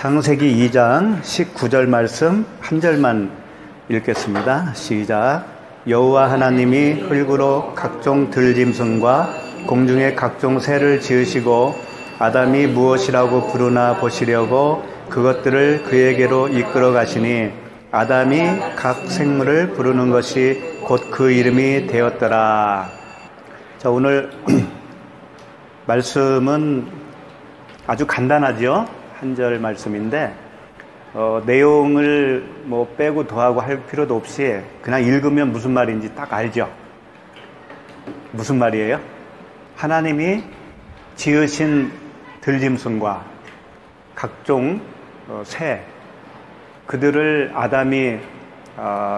창세기 2장 19절 말씀 한 절만 읽겠습니다. 시작. 여호와 하나님이 흙으로 각종 들짐승과 공중의 각종 새를 지으시고 아담이 무엇이라고 부르나 보시려고 그것들을 그에게로 이끌어 가시니 아담이 각 생물을 부르는 것이 곧 그 이름이 되었더라. 자, 오늘 말씀은 아주 간단하죠. 한 절 말씀인데 내용을 뭐 빼고 더하고 할 필요도 없이 그냥 읽으면 무슨 말인지 딱 알죠. 무슨 말이에요? 하나님이 지으신 들짐승과 각종 새, 그들을 아담이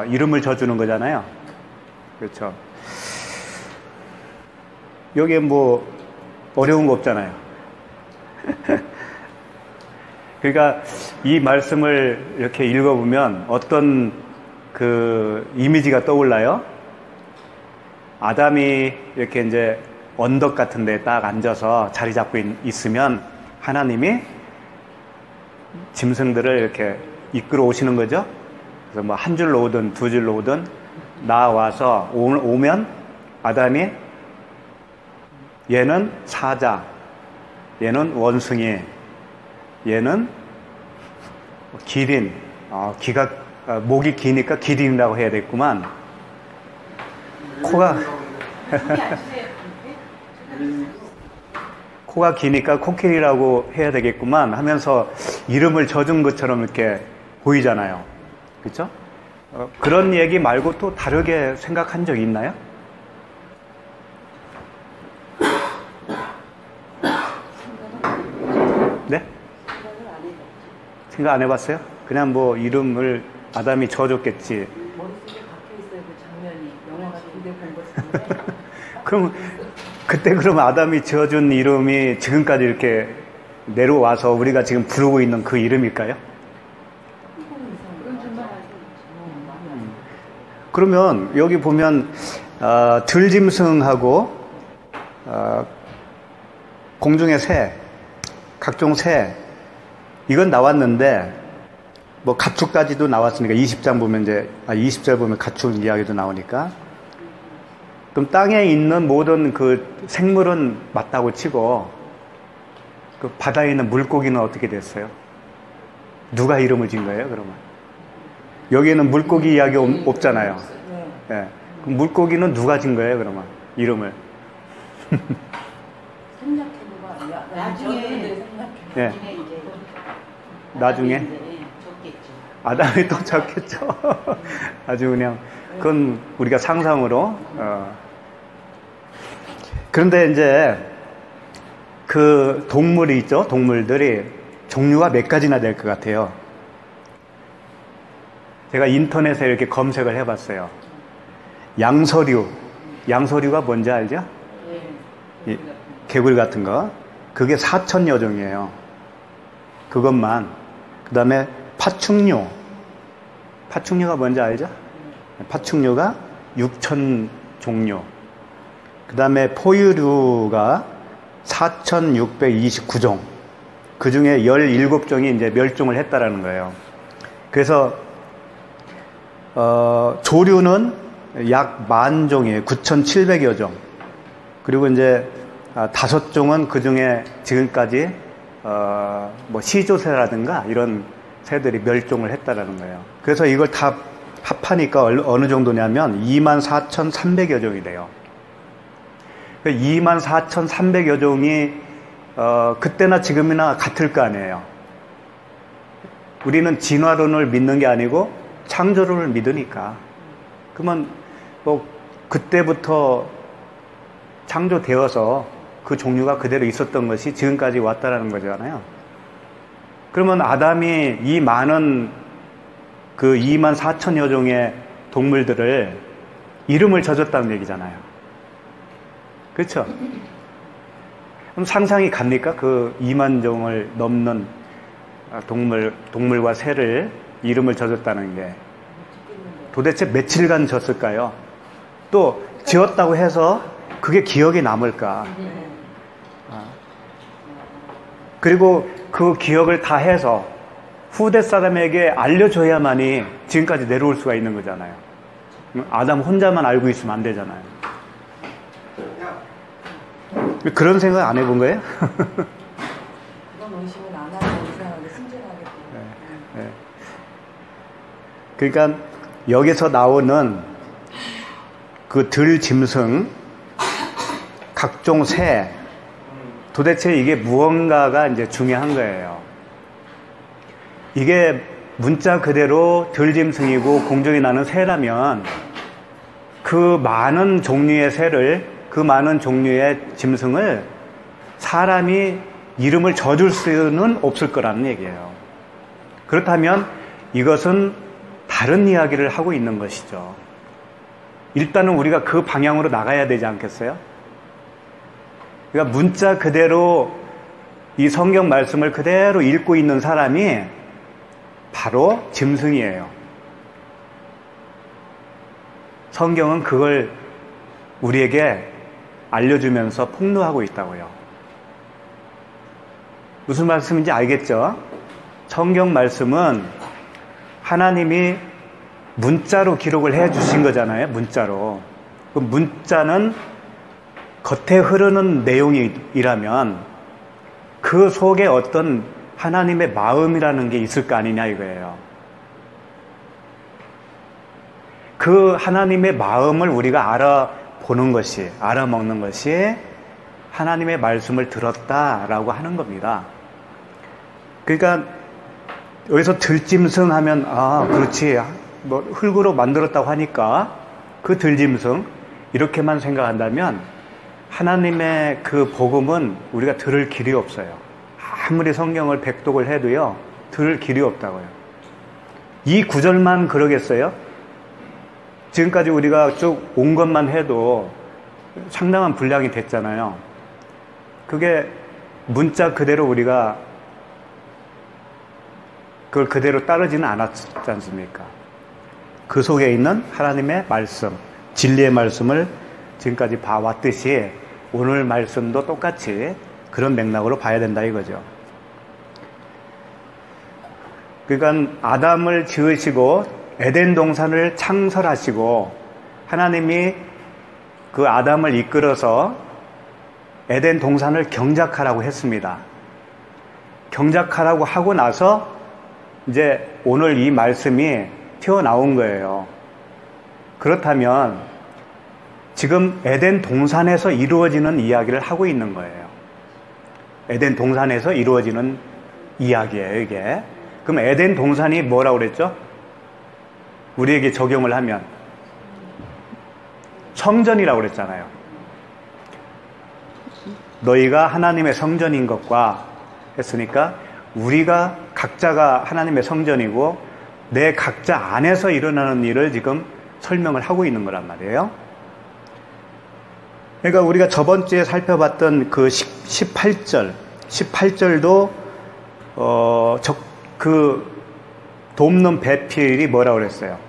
이름을 져주는 거잖아요. 그렇죠. 여기에 뭐 어려운 거 없잖아요. 그러니까 이 말씀을 이렇게 읽어보면 어떤 그 이미지가 떠올라요? 아담이 이렇게 이제 언덕 같은 데 딱 앉아서 자리 잡고 있으면 하나님이 짐승들을 이렇게 이끌어 오시는 거죠. 그래서 뭐 한 줄로 오든 두 줄로 오든 나와서 오면 아담이 얘는 사자, 얘는 원숭이, 얘는 기린, 목이 기니까 기린이라고 해야 되겠구만. 코가 기니까 코끼리라고 해야 되겠구만 하면서 이름을 져준 것처럼 이렇게 보이잖아요. 그렇죠? 그런 얘기 말고 또 다르게 생각한 적이 있나요? 네? 생각 안 해봤어요? 그냥 뭐 이름을 아담이 져줬겠지. 머릿속에 박혀있어요. 그 장면이. 영화 같은데 본 것인데. 그럼 그때 그럼 아담이 지어준 이름이 지금까지 이렇게 내려와서 우리가 지금 부르고 있는 그 이름일까요? 그러면 여기 보면 들짐승하고 공중의 새, 각종 새, 이건 나왔는데 뭐 가축까지도 나왔으니까 20장 보면 이제 20절 보면 가축 이야기도 나오니까, 그럼 땅에 있는 모든 그 생물은 맞다고 치고 그 바다에 있는 물고기는 어떻게 됐어요? 누가 이름을 진 거예요, 그러면? 여기에는 물고기 이야기 없잖아요. 네. 그럼 물고기는 누가 진 거예요, 그러면? 이름을? 네. 나중에 아담이 또 졌겠죠. 아주 그냥 그건 우리가 상상으로. 그런데 이제 그 동물이 있죠. 동물들이 종류가 몇 가지나 될 것 같아요. 제가 인터넷에 이렇게 검색을 해봤어요. 양서류가 뭔지 알죠? 개구리 같은 거. 그게 4,000여 종이에요. 그것만. 그 다음에 파충류가 뭔지 알죠? 파충류가 6,000 종류. 그 다음에 포유류가 4,629종. 그 중에 17종이 이제 멸종을 했다라는 거예요. 그래서, 조류는 약 10,000종이에요. 9,700여 종. 그리고 이제 5종은 그 중에 지금까지 뭐 시조새라든가 이런 새들이 멸종을 했다라는 거예요. 그래서 이걸 다 합하니까 어느 정도냐면 24,300여 종이 돼요. 24,300여 종이 그때나 지금이나 같을 거 아니에요. 우리는 진화론을 믿는 게 아니고 창조론을 믿으니까. 그러면 뭐 그때부터 창조되어서 그 종류가 그대로 있었던 것이 지금까지 왔다라는 거잖아요. 그러면 아담이 이 많은 그 24,000여 종의 동물들을 이름을 져줬다는 얘기잖아요. 그렇죠? 그럼 상상이 갑니까? 그 2만 종을 넘는 동물과 새를 이름을 져줬다는 게 도대체 며칠간 졌을까요? 또 지었다고 해서 그게 기억에 남을까? 그리고 그 기억을 다 해서 후대 사람에게 알려줘야만이 지금까지 내려올 수가 있는 거잖아요. 아담 혼자만 알고 있으면 안 되잖아요. 그런 생각 안 해본 거예요? 그런 의식은 안 하고 이상하게 순진하게. 네. 그러니까 여기서 나오는 그 들짐승, 각종 새, 도대체 이게 무언가가 이제 중요한 거예요. 이게 문자 그대로 들짐승이고 공중에 나는 새라면 그 많은 종류의 새를, 그 많은 종류의 짐승을 사람이 이름을 져줄 수는 없을 거라는 얘기예요. 그렇다면 이것은 다른 이야기를 하고 있는 것이죠. 일단은 우리가 그 방향으로 나가야 되지 않겠어요? 그러니까 문자 그대로 이 성경 말씀을 그대로 읽고 있는 사람이 바로 짐승이에요. 성경은 그걸 우리에게 알려주면서 폭로하고 있다고요. 무슨 말씀인지 알겠죠? 성경 말씀은 하나님이 문자로 기록을 해 주신 거잖아요. 문자로. 그 문자는 겉에 흐르는 내용이라면 그 속에 어떤 하나님의 마음이라는 게 있을 거 아니냐 이거예요. 그 하나님의 마음을 우리가 알아보는 것이, 알아먹는 것이 하나님의 말씀을 들었다라고 하는 겁니다. 그러니까 여기서 들짐승 하면 그렇지, 뭐 흙으로 만들었다고 하니까 그 들짐승 이렇게만 생각한다면 하나님의 그 복음은 우리가 들을 길이 없어요. 아무리 성경을 백독을 해도요, 들을 길이 없다고요. 이 구절만 그러겠어요? 지금까지 우리가 쭉 온 것만 해도 상당한 분량이 됐잖아요. 그게 문자 그대로 우리가 그걸 그대로 따르지는 않았지 않습니까? 그 속에 있는 하나님의 말씀, 진리의 말씀을 지금까지 봐왔듯이 오늘 말씀도 똑같이 그런 맥락으로 봐야 된다 이거죠. 그러니까 아담을 지으시고 에덴 동산을 창설하시고 하나님이 그 아담을 이끌어서 에덴 동산을 경작하라고 했습니다. 경작하라고 하고 나서 이제 오늘 이 말씀이 튀어나온 거예요. 그렇다면 지금 에덴 동산에서 이루어지는 이야기를 하고 있는 거예요. 에덴 동산에서 이루어지는 이야기예요, 이게. 그럼 에덴 동산이 뭐라고 그랬죠? 우리에게 적용을 하면 성전이라고 그랬잖아요. 너희가 하나님의 성전인 것과 했으니까 우리가 각자가 하나님의 성전이고 내 각자 안에서 일어나는 일을 지금 설명을 하고 있는 거란 말이에요. 그러니까 우리가 저번 주에 살펴봤던 그 18절도 그 돕는 배필이 뭐라고 그랬어요?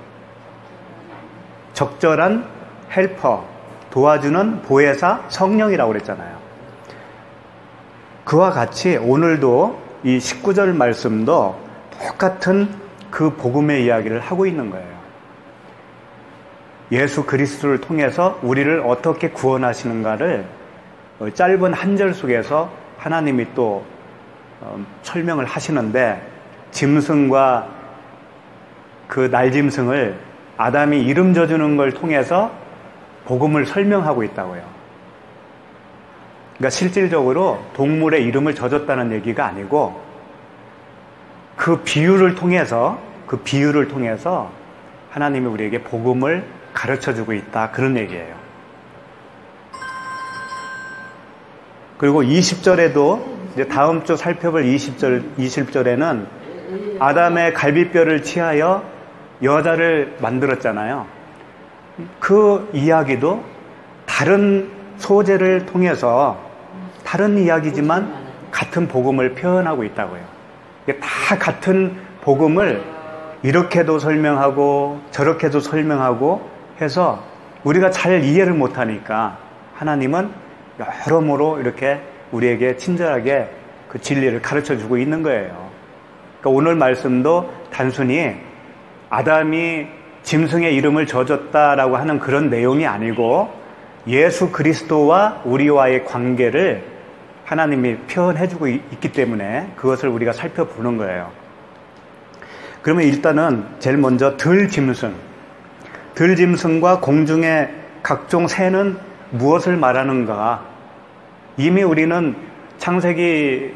적절한 헬퍼, 도와주는 보혜사, 성령이라고 그랬잖아요. 그와 같이 오늘도 이 19절 말씀도 똑같은 그 복음의 이야기를 하고 있는 거예요. 예수 그리스도를 통해서 우리를 어떻게 구원하시는가를 짧은 한 절 속에서 하나님이 또 설명을 하시는데 짐승과 그 날짐승을 아담이 이름 져주는 걸 통해서 복음을 설명하고 있다고요. 그러니까 실질적으로 동물의 이름을 져줬다는 얘기가 아니고 그 비유를 통해서 하나님이 우리에게 복음을 가르쳐주고 있다, 그런 얘기예요. 그리고 20절에도 이제 다음 주 살펴볼 20절에는 아담의 갈비뼈를 취하여 여자를 만들었잖아요. 그 이야기도 다른 소재를 통해서 다른 이야기지만 같은 복음을 표현하고 있다고요. 다 같은 복음을 이렇게도 설명하고 저렇게도 설명하고 해서 우리가 잘 이해를 못하니까 하나님은 여러모로 이렇게 우리에게 친절하게 그 진리를 가르쳐주고 있는 거예요. 그러니까 오늘 말씀도 단순히 아담이 짐승의 이름을 져줬다라고 하는 그런 내용이 아니고 예수 그리스도와 우리와의 관계를 하나님이 표현해주고 있기 때문에 그것을 우리가 살펴보는 거예요. 그러면 일단은 제일 먼저 들짐승과 공중의 각종 새는 무엇을 말하는가? 이미 우리는 창세기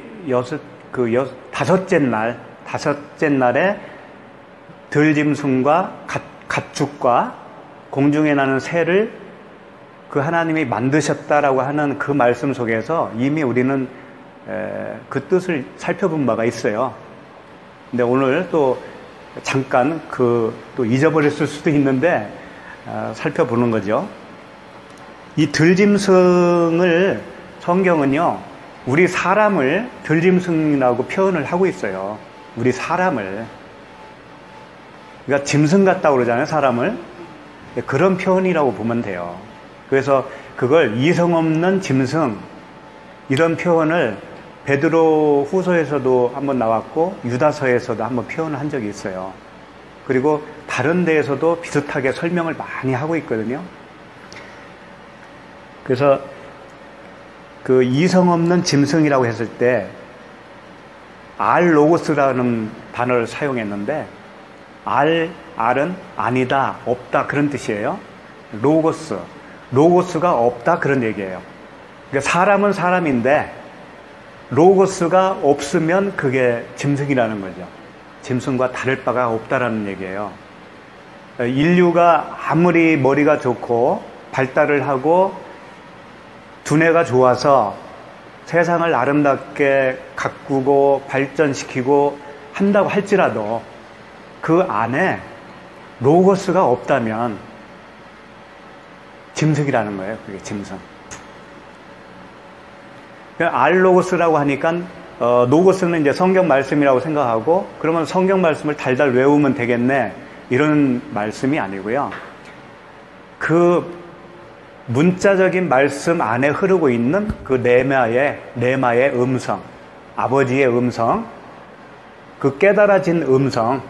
다섯째 날에 들짐승과 가축과 공중에 나는 새를 그 하나님이 만드셨다라고 하는 그 말씀 속에서 이미 우리는 그 뜻을 살펴본 바가 있어요. 근데 오늘 또 잠깐 또 잊어버렸을 수도 있는데 살펴보는 거죠. 이 들짐승을 성경은요, 우리 사람을 들짐승이라고 표현을 하고 있어요. 우리 사람을. 그러니까 짐승 같다고 그러잖아요, 사람을. 그런 표현이라고 보면 돼요. 그래서 그걸 이성 없는 짐승, 이런 표현을 베드로 후서에서도 한번 나왔고 유다서에서도 한번 표현을 한 적이 있어요. 그리고 다른 데에서도 비슷하게 설명을 많이 하고 있거든요. 그래서 그 이성 없는 짐승이라고 했을 때 알로고스라는 단어를 사용했는데 알은 아니다, 없다 그런 뜻이에요. 로고스가 없다 그런 얘기예요. 그러니까 사람은 사람인데 로고스가 없으면 그게 짐승이라는 거죠. 짐승과 다를 바가 없다라는 얘기예요. 인류가 아무리 머리가 좋고 발달을 하고 두뇌가 좋아서 세상을 아름답게 가꾸고 발전시키고 한다고 할지라도 그 안에 로고스가 없다면 짐승이라는 거예요. 그게 짐승. 알로고스라고 하니까 로고스는 이제 성경 말씀이라고 생각하고 그러면 성경 말씀을 달달 외우면 되겠네 이런 말씀이 아니고요. 그 문자적인 말씀 안에 흐르고 있는 그 레마의 음성, 아버지의 음성, 그 깨달아진 음성,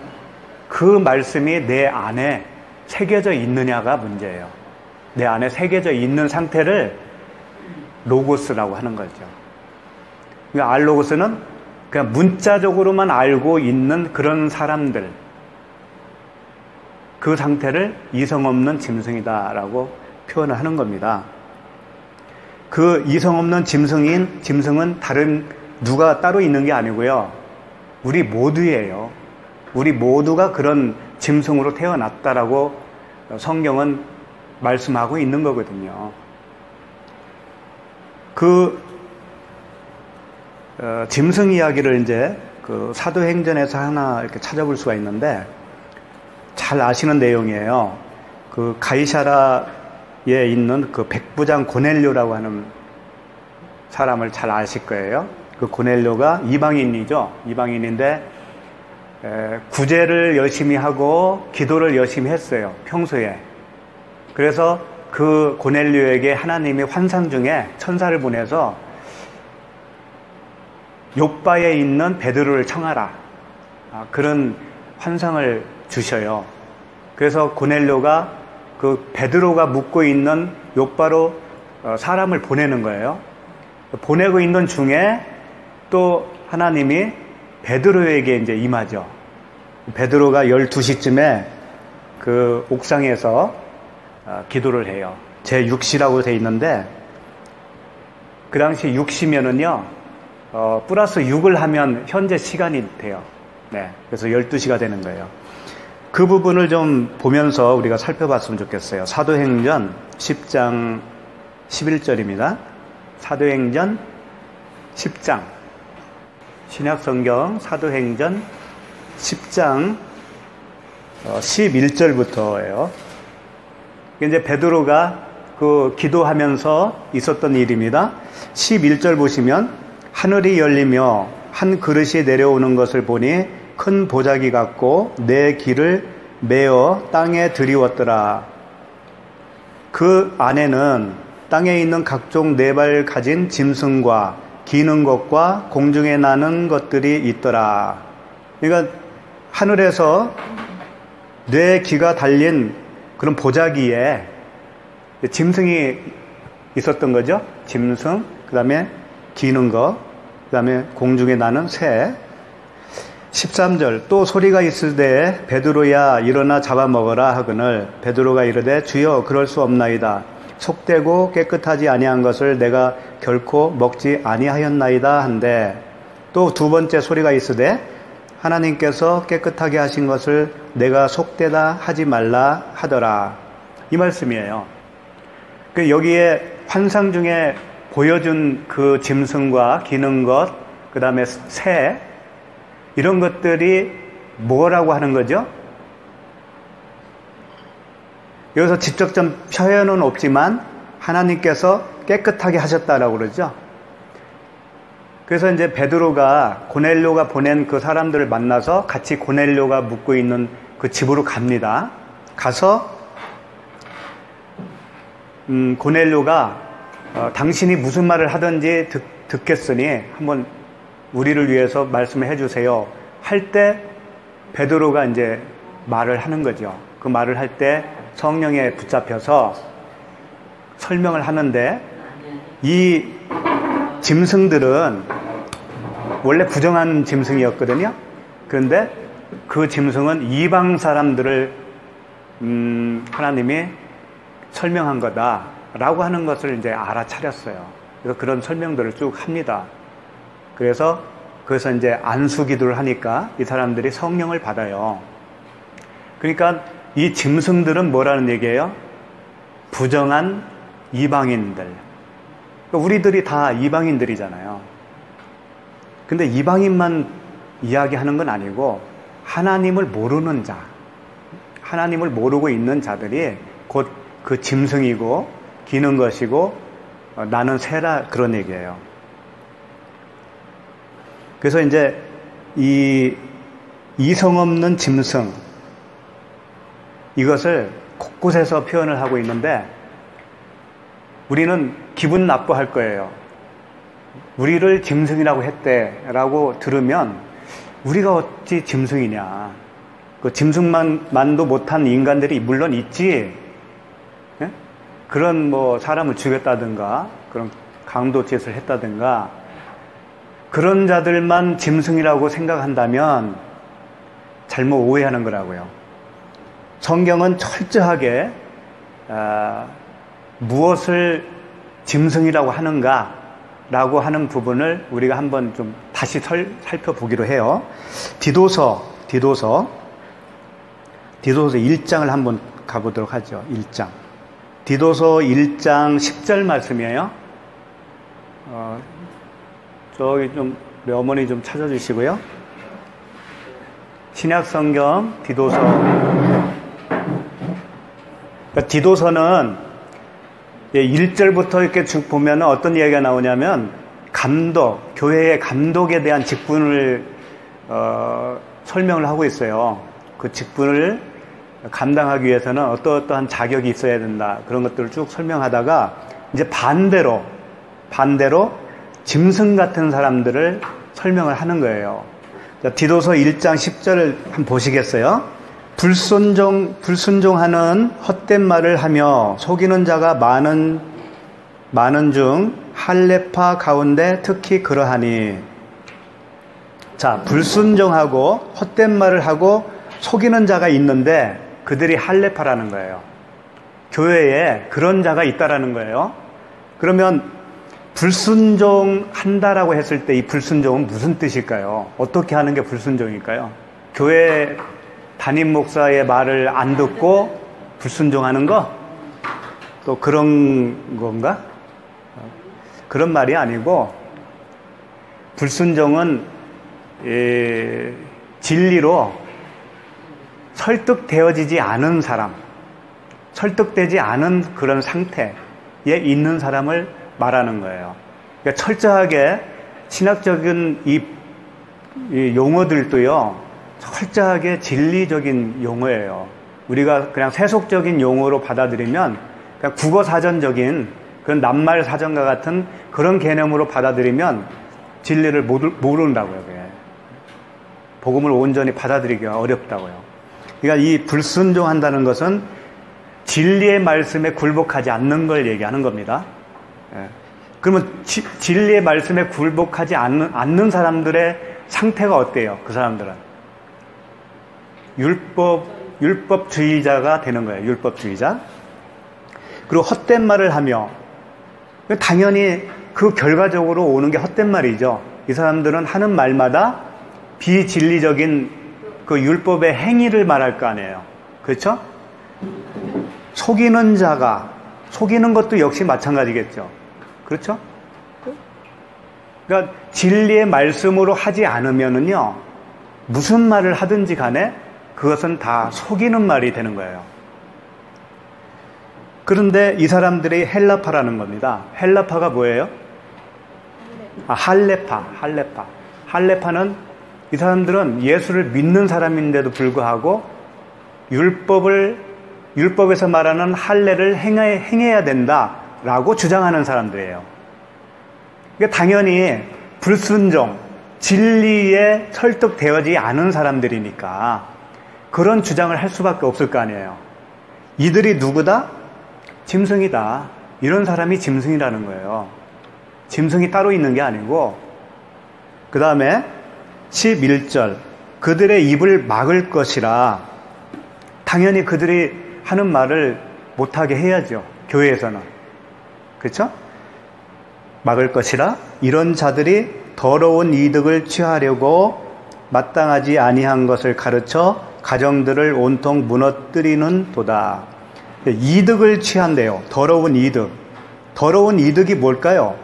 그 말씀이 내 안에 새겨져 있느냐가 문제예요. 내 안에 새겨져 있는 상태를 로고스라고 하는 거죠. 그러니까 알로고스는 그냥 문자적으로만 알고 있는 그런 사람들, 그 상태를 이성 없는 짐승이다라고 표현을 하는 겁니다. 그 이성 없는 짐승은 다른 누가 따로 있는 게 아니고요. 우리 모두예요. 우리 모두가 그런 짐승으로 태어났다라고 성경은 말씀하고 있는 거거든요. 짐승 이야기를 이제 그 사도행전에서 하나 이렇게 찾아볼 수가 있는데 잘 아시는 내용이에요. 그 가이사라에 있는 그 백부장 고넬료라고 하는 사람을 잘 아실 거예요. 그 고넬료가 이방인이죠. 이방인인데 구제를 열심히 하고 기도를 열심히 했어요. 평소에. 그래서 그 고넬료에게 하나님이 환상 중에 천사를 보내서 욥바에 있는 베드로를 청하라. 그런 환상을 주셔요. 그래서 고넬료가 그 베드로가 묵고 있는 욥바로 사람을 보내는 거예요. 보내고 있는 중에 또 하나님이 베드로에게 이제 임하죠. 베드로가 12시쯤에 그 옥상에서 기도를 해요. 제6시라고 돼 있는데 그 당시 6시면은요 플러스 6을 하면 현재 시간이 돼요. 네, 그래서 12시가 되는 거예요. 그 부분을 좀 보면서 우리가 살펴봤으면 좋겠어요. 사도행전 10장 11절입니다. 사도행전 10장 신약성경 사도행전 10장 11절부터예요. 이제 베드로가 그 기도하면서 있었던 일입니다. 11절 보시면 하늘이 열리며 한 그릇이 내려오는 것을 보니 큰 보자기 같고 내 길을 메어 땅에 들이웠더라. 그 안에는 땅에 있는 각종 네 발 가진 짐승과 기는 것과 공중에 나는 것들이 있더라. 그러니까 하늘에서 뇌 기가 달린 그런 보자기에 짐승이 있었던 거죠. 짐승, 그 다음에 기는 것, 그 다음에 공중에 나는 새. 13절 또 소리가 있으되 베드로야 일어나 잡아먹어라 하거늘 베드로가 이르되 주여 그럴 수 없나이다. 속되고 깨끗하지 아니한 것을 내가 결코 먹지 아니하였나이다 한데 또 두 번째 소리가 있으되 하나님께서 깨끗하게 하신 것을 내가 속되다 하지 말라 하더라. 이 말씀이에요. 여기에 환상 중에 보여준 그 짐승과 기는 것, 그 다음에 새, 이런 것들이 뭐라고 하는 거죠? 여기서 직접적 표현은 없지만 하나님께서 깨끗하게 하셨다라고 그러죠. 그래서 이제 베드로가 고넬료가 보낸 그 사람들을 만나서 같이 고넬료가 묵고 있는 그 집으로 갑니다. 가서 고넬료가 당신이 무슨 말을 하든지 듣겠으니 한번 우리를 위해서 말씀을 해주세요. 할 때 베드로가 이제 말을 하는 거죠. 그 말을 할 때 성령에 붙잡혀서 설명을 하는데 이 짐승들은 원래 부정한 짐승이었거든요. 그런데 그 짐승은 이방 사람들을 하나님이 설명한 거다라고 하는 것을 이제 알아차렸어요. 그래서 그런 설명들을 쭉 합니다. 그래서 이제 안수 기도를 하니까 이 사람들이 성령을 받아요. 그러니까 이 짐승들은 뭐라는 얘기예요? 부정한 이방인들. 우리들이 다 이방인들이잖아요. 근데 이방인만 이야기하는 건 아니고 하나님을 모르는 자, 하나님을 모르고 있는 자들이 곧 그 짐승이고 기는 것이고 나는 새라 그런 얘기예요. 그래서 이제 이 이성 없는 짐승 이것을 곳곳에서 표현을 하고 있는데 우리는 기분 나빠할 거예요. 우리를 짐승이라고 했대라고 들으면 우리가 어찌 짐승이냐. 그 짐승만도 못한 인간들이 물론 있지. 예? 그런 뭐 사람을 죽였다든가 그런 강도짓을 했다든가 그런 자들만 짐승이라고 생각한다면 잘못 오해하는 거라고요. 성경은 철저하게 무엇을 짐승이라고 하는가라고 하는 부분을 우리가 한번 좀 다시 살펴보기로 해요. 디도서 1장을 한번 가보도록 하죠. 1장. 디도서 1장 10절 말씀이에요. 저기 좀 우리 어머니 좀 찾아주시고요. 신약성경 디도서. 그러니까 디도서는 1절부터 이렇게 쭉 보면 어떤 이야기가 나오냐면 감독, 교회의 감독에 대한 직분을 설명을 하고 있어요. 그 직분을 감당하기 위해서는 어떠한 자격이 있어야 된다. 그런 것들을 쭉 설명하다가 이제 반대로 짐승 같은 사람들을 설명을 하는 거예요. 자, 디도서 1장 10절을 한번 보시겠어요? 불순종하는 헛된 말을 하며 속이는 자가 많은 중 할례파 가운데 특히 그러하니. 자, 불순종하고 헛된 말을 하고 속이는 자가 있는데 그들이 할례파라는 거예요. 교회에 그런 자가 있다라는 거예요. 그러면 불순종한다라고 했을 때 이 불순종은 무슨 뜻일까요? 어떻게 하는 게 불순종일까요? 교회 담임 목사의 말을 안 듣고 불순종하는 거? 또 그런 건가? 그런 말이 아니고 불순종은 진리로 설득되어지지 않은 사람, 설득되지 않은 그런 상태에 있는 사람을 말하는 거예요. 그러니까 철저하게 신학적인 이 용어들도요, 철저하게 진리적인 용어예요. 우리가 그냥 세속적인 용어로 받아들이면 그냥 국어사전적인 그런 낱말 사전과 같은 그런 개념으로 받아들이면 진리를 모른다고요. 그게. 복음을 온전히 받아들이기가 어렵다고요. 그러니까 이 불순종한다는 것은 진리의 말씀에 굴복하지 않는 걸 얘기하는 겁니다. 예. 그러면 진리의 말씀에 굴복하지 않는 사람들의 상태가 어때요? 그 사람들은 율법주의자가 되는 거예요. 율법주의자. 그리고 헛된 말을 하며, 당연히 그 결과적으로 오는 게 헛된 말이죠. 이 사람들은 하는 말마다 비진리적인 그 율법의 행위를 말할 거 아니에요. 그렇죠? 속이는 자가, 속이는 것도 역시 마찬가지겠죠. 그렇죠? 그러니까 진리의 말씀으로 하지 않으면은요, 무슨 말을 하든지 간에 그것은 다 속이는 말이 되는 거예요. 그런데 이 사람들이 헬라파라는 겁니다. 헬라파가 뭐예요? 할레파. 할레파는 이 사람들은 예수를 믿는 사람인데도 불구하고 율법에서 말하는 할례를 행해야 된다라고 주장하는 사람들이에요. 그러니까 당연히 불순종, 진리에 설득되어지지 않은 사람들이니까 그런 주장을 할 수밖에 없을 거 아니에요. 이들이 누구다? 짐승이다. 이런 사람이 짐승이라는 거예요. 짐승이 따로 있는 게 아니고, 그 다음에 11절, 그들의 입을 막을 것이라. 당연히 그들이 하는 말을 못하게 해야죠. 교회에서는. 그렇죠? 막을 것이라. 이런 자들이 더러운 이득을 취하려고 마땅하지 아니한 것을 가르쳐 가정들을 온통 무너뜨리는 도다. 이득을 취한대요. 더러운 이득. 더러운 이득이 뭘까요?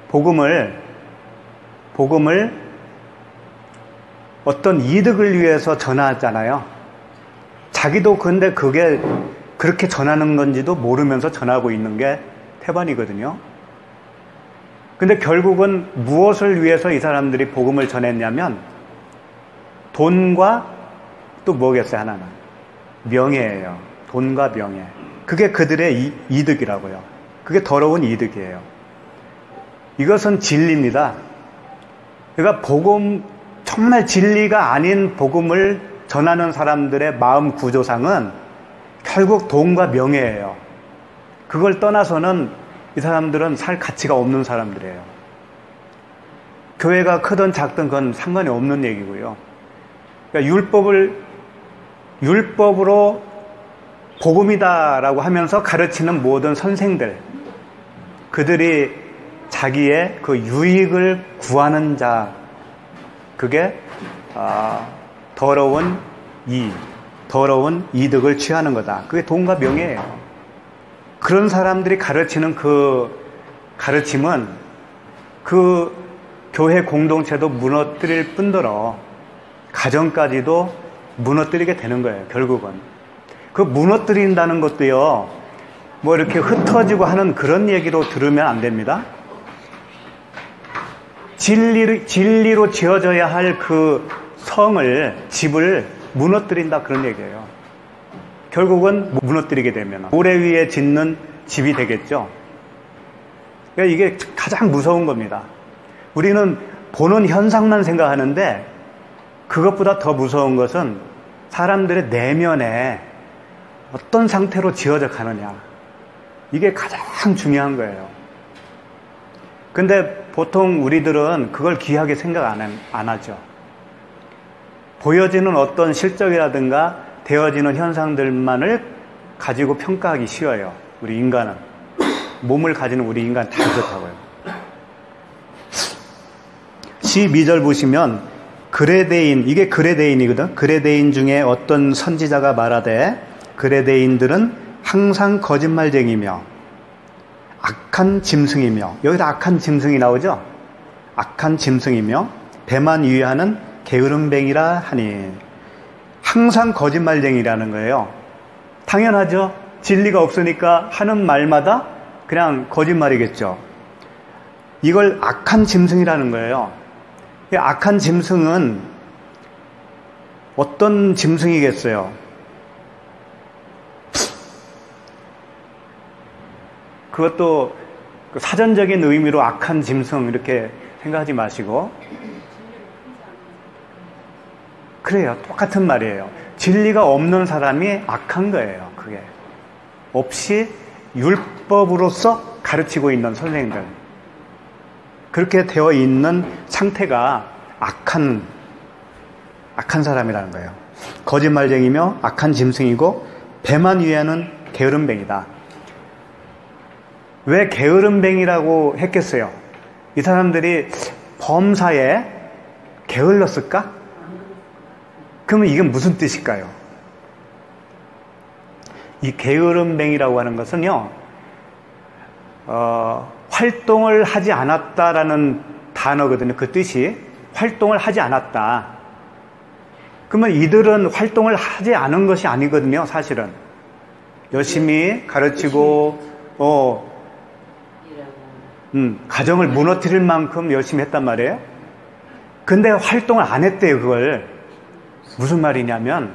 복음을 어떤 이득을 위해서 전하잖아요. 자기도 근데 그게 그렇게 전하는 건지도 모르면서 전하고 있는 게 태반이거든요. 근데 결국은 무엇을 위해서 이 사람들이 복음을 전했냐면 돈과 또 뭐겠어요? 하나는 명예예요. 돈과 명예. 그게 그들의 이득이라고요. 그게 더러운 이득이에요. 이것은 진리입니다. 그러니까 복음, 정말 진리가 아닌 복음을 전하는 사람들의 마음 구조상은 결국 돈과 명예예요. 그걸 떠나서는 이 사람들은 살 가치가 없는 사람들이에요. 교회가 크든 작든 그건 상관이 없는 얘기고요. 그러니까 율법으로 복음이다라고 하면서 가르치는 모든 선생들, 그들이 자기의 그 유익을 구하는 자, 그게 더러운 이득을 취하는 거다. 그게 돈과 명예예요. 그런 사람들이 가르치는 그 가르침은 그 교회 공동체도 무너뜨릴 뿐더러 가정까지도 무너뜨리게 되는 거예요. 결국은 그 무너뜨린다는 것도요, 뭐 이렇게 흩어지고 하는 그런 얘기로 들으면 안 됩니다. 진리로 지어져야 할 그 집을 무너뜨린다, 그런 얘기예요. 결국은 무너뜨리게 되면 모래 위에 짓는 집이 되겠죠. 그러니까 이게 가장 무서운 겁니다. 우리는 보는 현상만 생각하는데 그것보다 더 무서운 것은 사람들의 내면에 어떤 상태로 지어져 가느냐. 이게 가장 중요한 거예요. 근데 보통 우리들은 그걸 귀하게 생각 안 하죠. 보여지는 어떤 실적이라든가 되어지는 현상들만을 가지고 평가하기 쉬워요. 우리 인간은. 몸을 가지는 우리 인간 다 그렇다고요. 12절 보시면 그레데인, 이게 그레데인이거든. 그레데인 중에 어떤 선지자가 말하되 그레데인들은 항상 거짓말쟁이며 악한 짐승이며, 여기다 악한 짐승이 나오죠? 악한 짐승이며 배만 위하는 게으름뱅이라 하니. 항상 거짓말쟁이라는 거예요. 당연하죠. 진리가 없으니까 하는 말마다 그냥 거짓말이겠죠. 이걸 악한 짐승이라는 거예요. 악한 짐승은 어떤 짐승이겠어요? 그것도 사전적인 의미로 악한 짐승 이렇게 생각하지 마시고, 그래요. 똑같은 말이에요. 진리가 없는 사람이 악한 거예요. 그게. 없이 율법으로서 가르치고 있는 선생님들. 그렇게 되어 있는 상태가 악한 사람이라는 거예요. 거짓말쟁이며 악한 짐승이고 배만 위하는 게으름뱅이다. 왜 게으름뱅이라고 했겠어요? 이 사람들이 범사에 게을렀을까? 그러면 이게 무슨 뜻일까요? 이 게으름뱅이라고 하는 것은요, 활동을 하지 않았다라는 단어거든요. 그 뜻이 활동을 하지 않았다. 그러면 이들은 활동을 하지 않은 것이 아니거든요. 사실은 열심히 가르치고 가정을 무너뜨릴 만큼 열심히 했단 말이에요. 근데 활동을 안 했대요. 그걸 무슨 말이냐면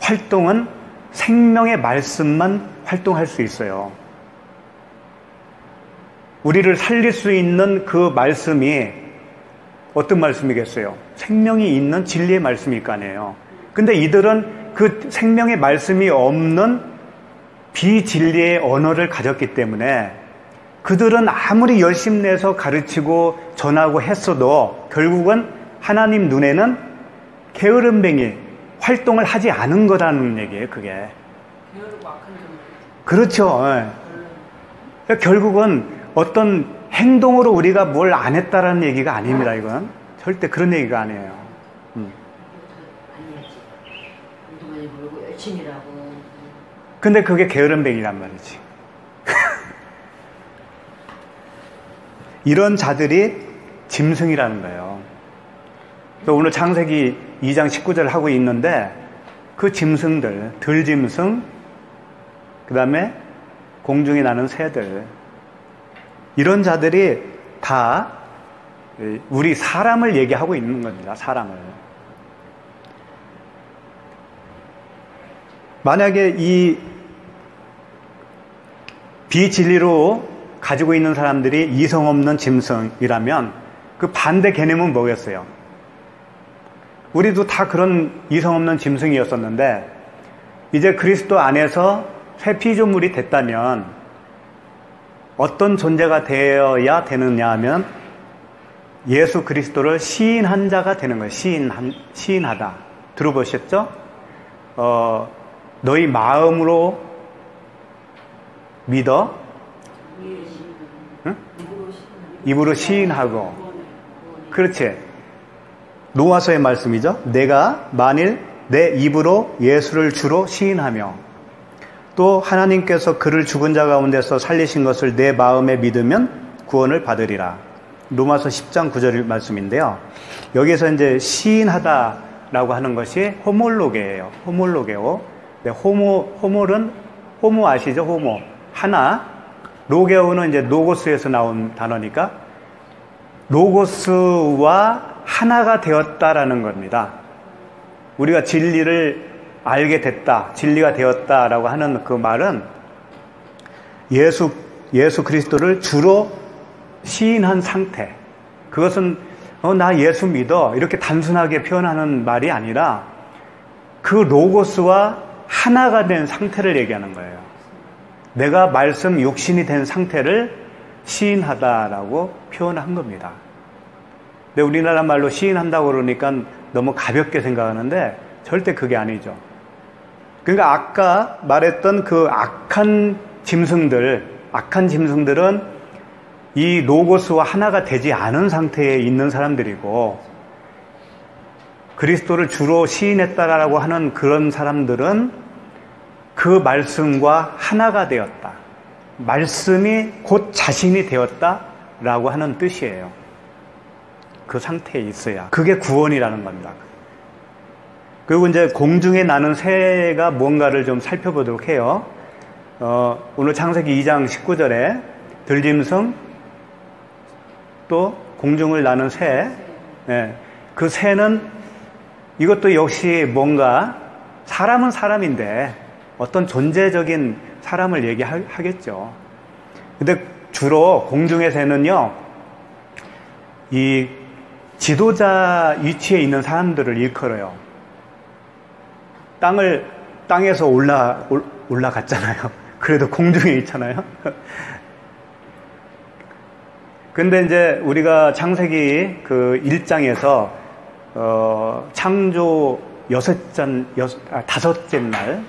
활동은 생명의 말씀만 활동할 수 있어요. 우리를 살릴 수 있는 그 말씀이 어떤 말씀이겠어요? 생명이 있는 진리의 말씀일 거 아니에요. 근데 이들은 그 생명의 말씀이 없는 비진리의 언어를 가졌기 때문에 그들은 아무리 열심 내서 가르치고 전하고 했어도 결국은 하나님 눈에는 게으름뱅이, 활동을 하지 않은 거라는 얘기예요. 그게. 게으르고 악한 점. 그렇죠. 결국은 어떤 행동으로 우리가 뭘 안 했다라는 얘기가 아닙니다. 이건 절대 그런 얘기가 아니에요. 아니지. 돈도 많이 벌고 열심히 일하고. 근데 그게 게으름뱅이란 말이지. 이런 자들이 짐승이라는 거예요. 오늘 창세기 2장 19절 하고 있는데 그 짐승들, 들짐승, 그 다음에 공중에 나는 새들, 이런 자들이 다 우리 사람을 얘기하고 있는 겁니다. 사람을. 만약에 이 비진리로 가지고 있는 사람들이 이성 없는 짐승이라면 그 반대 개념은 뭐겠어요? 우리도 다 그런 이성 없는 짐승이었었는데 이제 그리스도 안에서 새 피조물이 됐다면 어떤 존재가 되어야 되느냐 하면 예수 그리스도를 시인한 자가 되는 거예요. 시인하다. 들어보셨죠? 너희 마음으로 믿어? 응? 입으로 시인하고. 그렇지. 노아서의 말씀이죠. 내가 만일 내 입으로 예수를 주로 시인하며 또 하나님께서 그를 죽은 자 가운데서 살리신 것을 내 마음에 믿으면 구원을 받으리라. 로마서 10장 9절 말씀인데요. 여기서 이제 시인하다라고 하는 것이 호몰로게예요. 호몰로게오. 네, 호모 아시죠? 호모. 하나. 로게오는 이제 로고스에서 나온 단어니까 로고스와 하나가 되었다라는 겁니다. 우리가 진리를 알게 됐다, 진리가 되었다라고 하는 그 말은 예수 그리스도를 주로 시인한 상태. 그것은 나 예수 믿어 이렇게 단순하게 표현하는 말이 아니라 그 로고스와 하나가 된 상태를 얘기하는 거예요. 내가 말씀 육신이 된 상태를 시인하다라고 표현한 겁니다. 근데 우리나라 말로 시인한다고 그러니까 너무 가볍게 생각하는데 절대 그게 아니죠. 그러니까 아까 말했던 그 악한 짐승들은 이 로고스와 하나가 되지 않은 상태에 있는 사람들이고 그리스도를 주로 시인했다라고 하는 그런 사람들은 그 말씀과 하나가 되었다. 말씀이 곧 자신이 되었다라고 하는 뜻이에요. 그 상태에 있어야. 그게 구원이라는 겁니다. 그리고 이제 공중에 나는 새가 뭔가를 좀 살펴보도록 해요. 오늘 창세기 2장 19절에 들짐승 또 공중을 나는 새. 네. 그 새는 이것도 역시 뭔가 사람은 사람인데 어떤 존재적인 사람을 얘기하겠죠. 근데 주로 공중의 새는요, 이 지도자 위치에 있는 사람들을 일컬어요. 땅에서 올라갔잖아요. 그래도 공중에 있잖아요. 근데 이제 우리가 창세기 그 1장에서 창조 다섯째 날,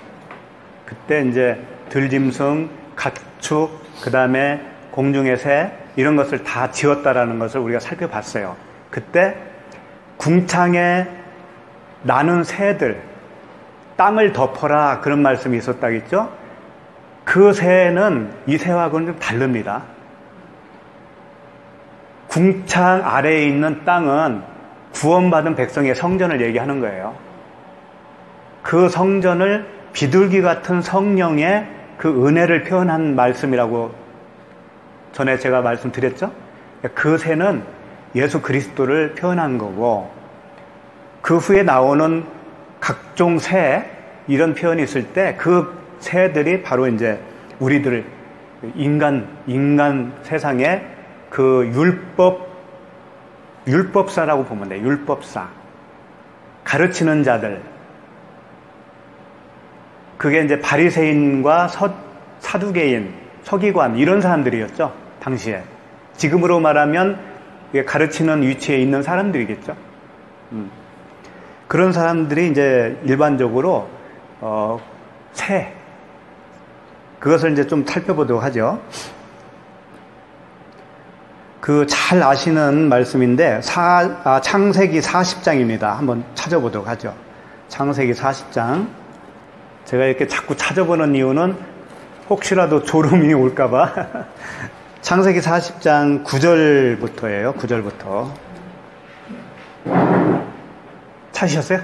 그때 이제 들짐승, 가축, 그 다음에 공중의 새, 이런 것을 다 지었다라는 것을 우리가 살펴봤어요. 그때 궁창에 나는 새들, 땅을 덮어라, 그런 말씀이 있었다겠죠? 그 새는 이 새하고는 좀 다릅니다. 궁창 아래에 있는 땅은 구원받은 백성의 성전을 얘기하는 거예요. 그 성전을 비둘기 같은 성령의 그 은혜를 표현한 말씀이라고 전에 제가 말씀드렸죠? 그 새는 예수 그리스도를 표현한 거고, 그 후에 나오는 각종 새, 이런 표현이 있을 때 그 새들이 바로 이제 우리들 인간 세상에 그 율법사라고 보면 돼요. 율법사. 가르치는 자들. 그게 이제 바리새인과 사두개인, 서기관, 이런 사람들이었죠. 당시에. 지금으로 말하면 가르치는 위치에 있는 사람들이겠죠. 그런 사람들이 이제 일반적으로 새, 그것을 이제 좀 살펴보도록 하죠. 그 잘 아시는 말씀인데 창세기 40장입니다. 한번 찾아보도록 하죠. 창세기 40장. 제가 이렇게 자꾸 찾아보는 이유는 혹시라도 졸음이 올까봐. 창세기 40장 9절부터예요. 9절부터. 찾으셨어요?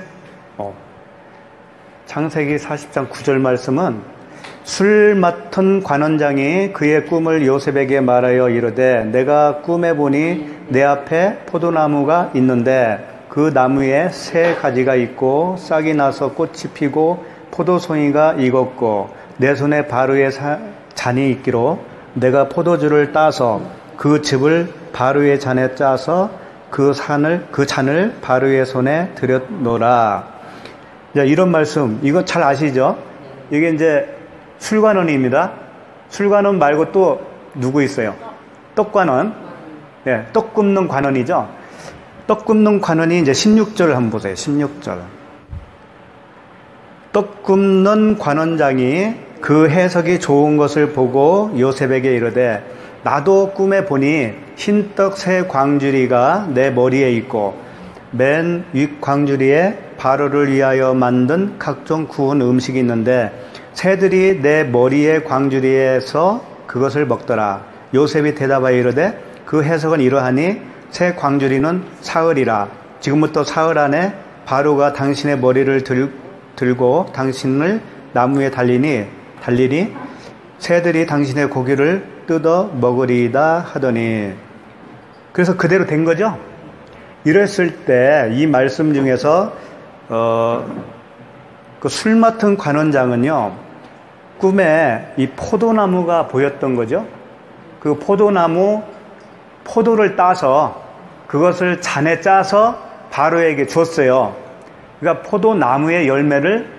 창세기 40장 9절 말씀은 술 맡은 관원장이 그의 꿈을 요셉에게 말하여 이르되 내가 꿈에 보니 내 앞에 포도나무가 있는데 그 나무에 새 가지가 있고 싹이 나서 꽃이 피고 포도송이가 익었고 내 손에 바로의 잔이 있기로 내가 포도주를 따서 그 즙을 바로의 잔에 짜서 그 잔을 바로의 손에 들였노라. 이런 말씀, 이거 잘 아시죠? 이게 이제 술관원입니다. 술관원 말고 또 누구 있어요? 떡관원. 네, 떡 굽는 관원이죠. 떡 굽는 관원이 이제 16절 한번 보세요. 16절. 떡 굽는 관원장이 그 해석이 좋은 것을 보고 요셉에게 이르되 나도 꿈에 보니 흰떡 새 광주리가 내 머리에 있고 맨 윗 광주리에 바로를 위하여 만든 각종 구운 음식이 있는데 새들이 내 머리의 광주리에서 그것을 먹더라. 요셉이 대답하여 이르되 그 해석은 이러하니 새 광주리는 사흘이라. 지금부터 사흘 안에 바로가 당신의 머리를 들고 당신을 나무에 달리니 새들이 당신의 고기를 뜯어 먹으리이다 하더니. 그래서 그대로 된 거죠. 이랬을 때 이 말씀 중에서 그 술 맡은 관원장은요, 꿈에 이 포도나무가 보였던 거죠. 그 포도를 따서 그것을 잔에 짜서 바로에게 줬어요. 그러니까 포도나무의 열매를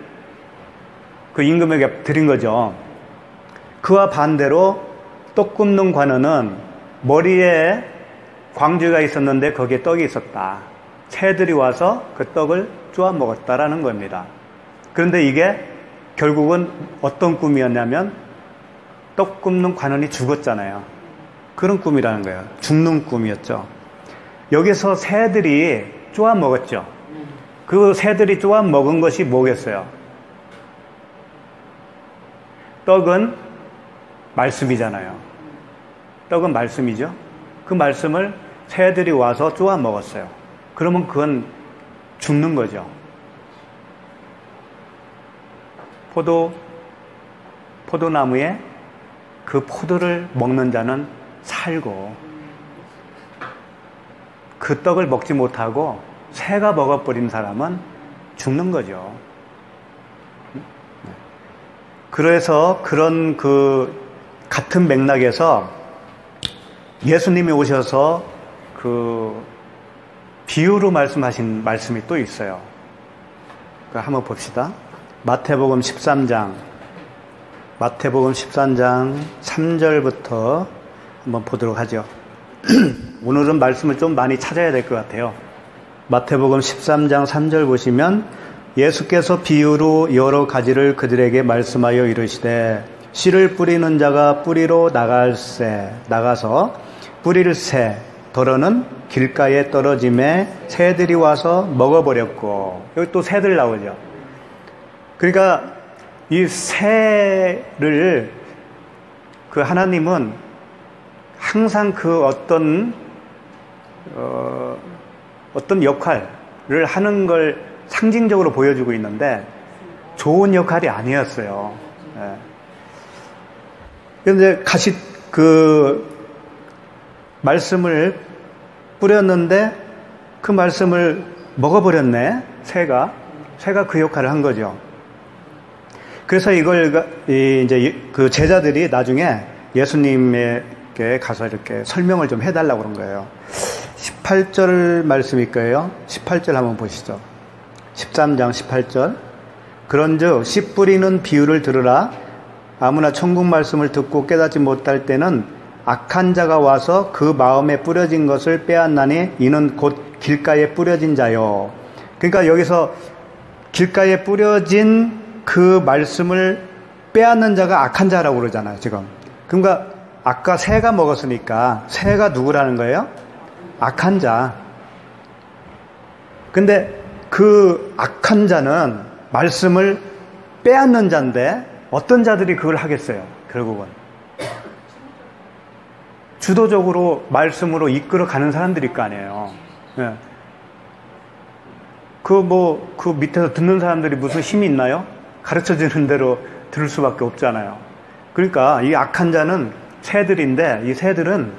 그 임금에게 드린 거죠. 그와 반대로 떡 굽는 관원은 머리에 광주가 있었는데 거기에 떡이 있었다. 새들이 와서 그 떡을 쪼아 먹었다라는 겁니다. 그런데 이게 결국은 어떤 꿈이었냐면 떡 굽는 관원이 죽었잖아요. 그런 꿈이라는 거예요. 죽는 꿈이었죠. 여기서 새들이 쪼아 먹었죠. 그 새들이 쪼아 먹은 것이 뭐겠어요? 떡은 말씀이잖아요. 떡은 말씀이죠. 그 말씀을 새들이 와서 쪼아 먹었어요. 그러면 그건 죽는 거죠. 포도나무에 그 포도를 먹는 자는 살고 그 떡을 먹지 못하고 새가 먹어버린 사람은 죽는 거죠. 그래서 그런 그 같은 맥락에서 예수님이 오셔서 그 비유로 말씀하신 말씀이 또 있어요. 한번 봅시다. 마태복음 13장 3절부터 한번 보도록 하죠. 오늘은 말씀을 좀 많이 찾아야 될 것 같아요. 마태복음 13장 3절 보시면 예수께서 비유로 여러 가지를 그들에게 말씀하여 이르시되 씨를 뿌리는 자가 뿌리로 나가서 뿌릴새 더러는 길가에 떨어짐에 새들이 와서 먹어버렸고, 여기 또 새들 나오죠. 그러니까 이 새를 하나님은 항상 어떤 역할을 하는 걸 상징적으로 보여주고 있는데 좋은 역할이 아니었어요. 그런데 말씀을 뿌렸는데 그 말씀을 먹어버렸네. 새가 그 역할을 한 거죠. 그래서 이걸 이제 그 제자들이 나중에 예수님에게 가서 이렇게 설명을 좀 해달라고 그런 거예요. 18절 말씀일 거예요. 18절 한번 보시죠. 13장 18절. 그런즉 씨 뿌리는 비유를 들으라. 아무나 천국 말씀을 듣고 깨닫지 못할 때는 악한 자가 와서 그 마음에 뿌려진 것을 빼앗나니 이는 곧 길가에 뿌려진 자요. 그러니까 여기서 길가에 뿌려진 그 말씀을 빼앗는 자가 악한 자라고 그러잖아요, 지금. 그러니까 아까 새가 먹었으니까 새가 누구라는 거예요? 악한 자. 근데 그 악한 자는 말씀을 빼앗는 자인데 어떤 자들이 그걸 하겠어요, 결국은? 주도적으로 말씀으로 이끌어 가는 사람들일 거 아니에요. 예. 그 밑에서 듣는 사람들이 무슨 힘이 있나요? 가르쳐 주는 대로 들을 수밖에 없잖아요. 그러니까 이 악한 자는 새들인데, 이 새들은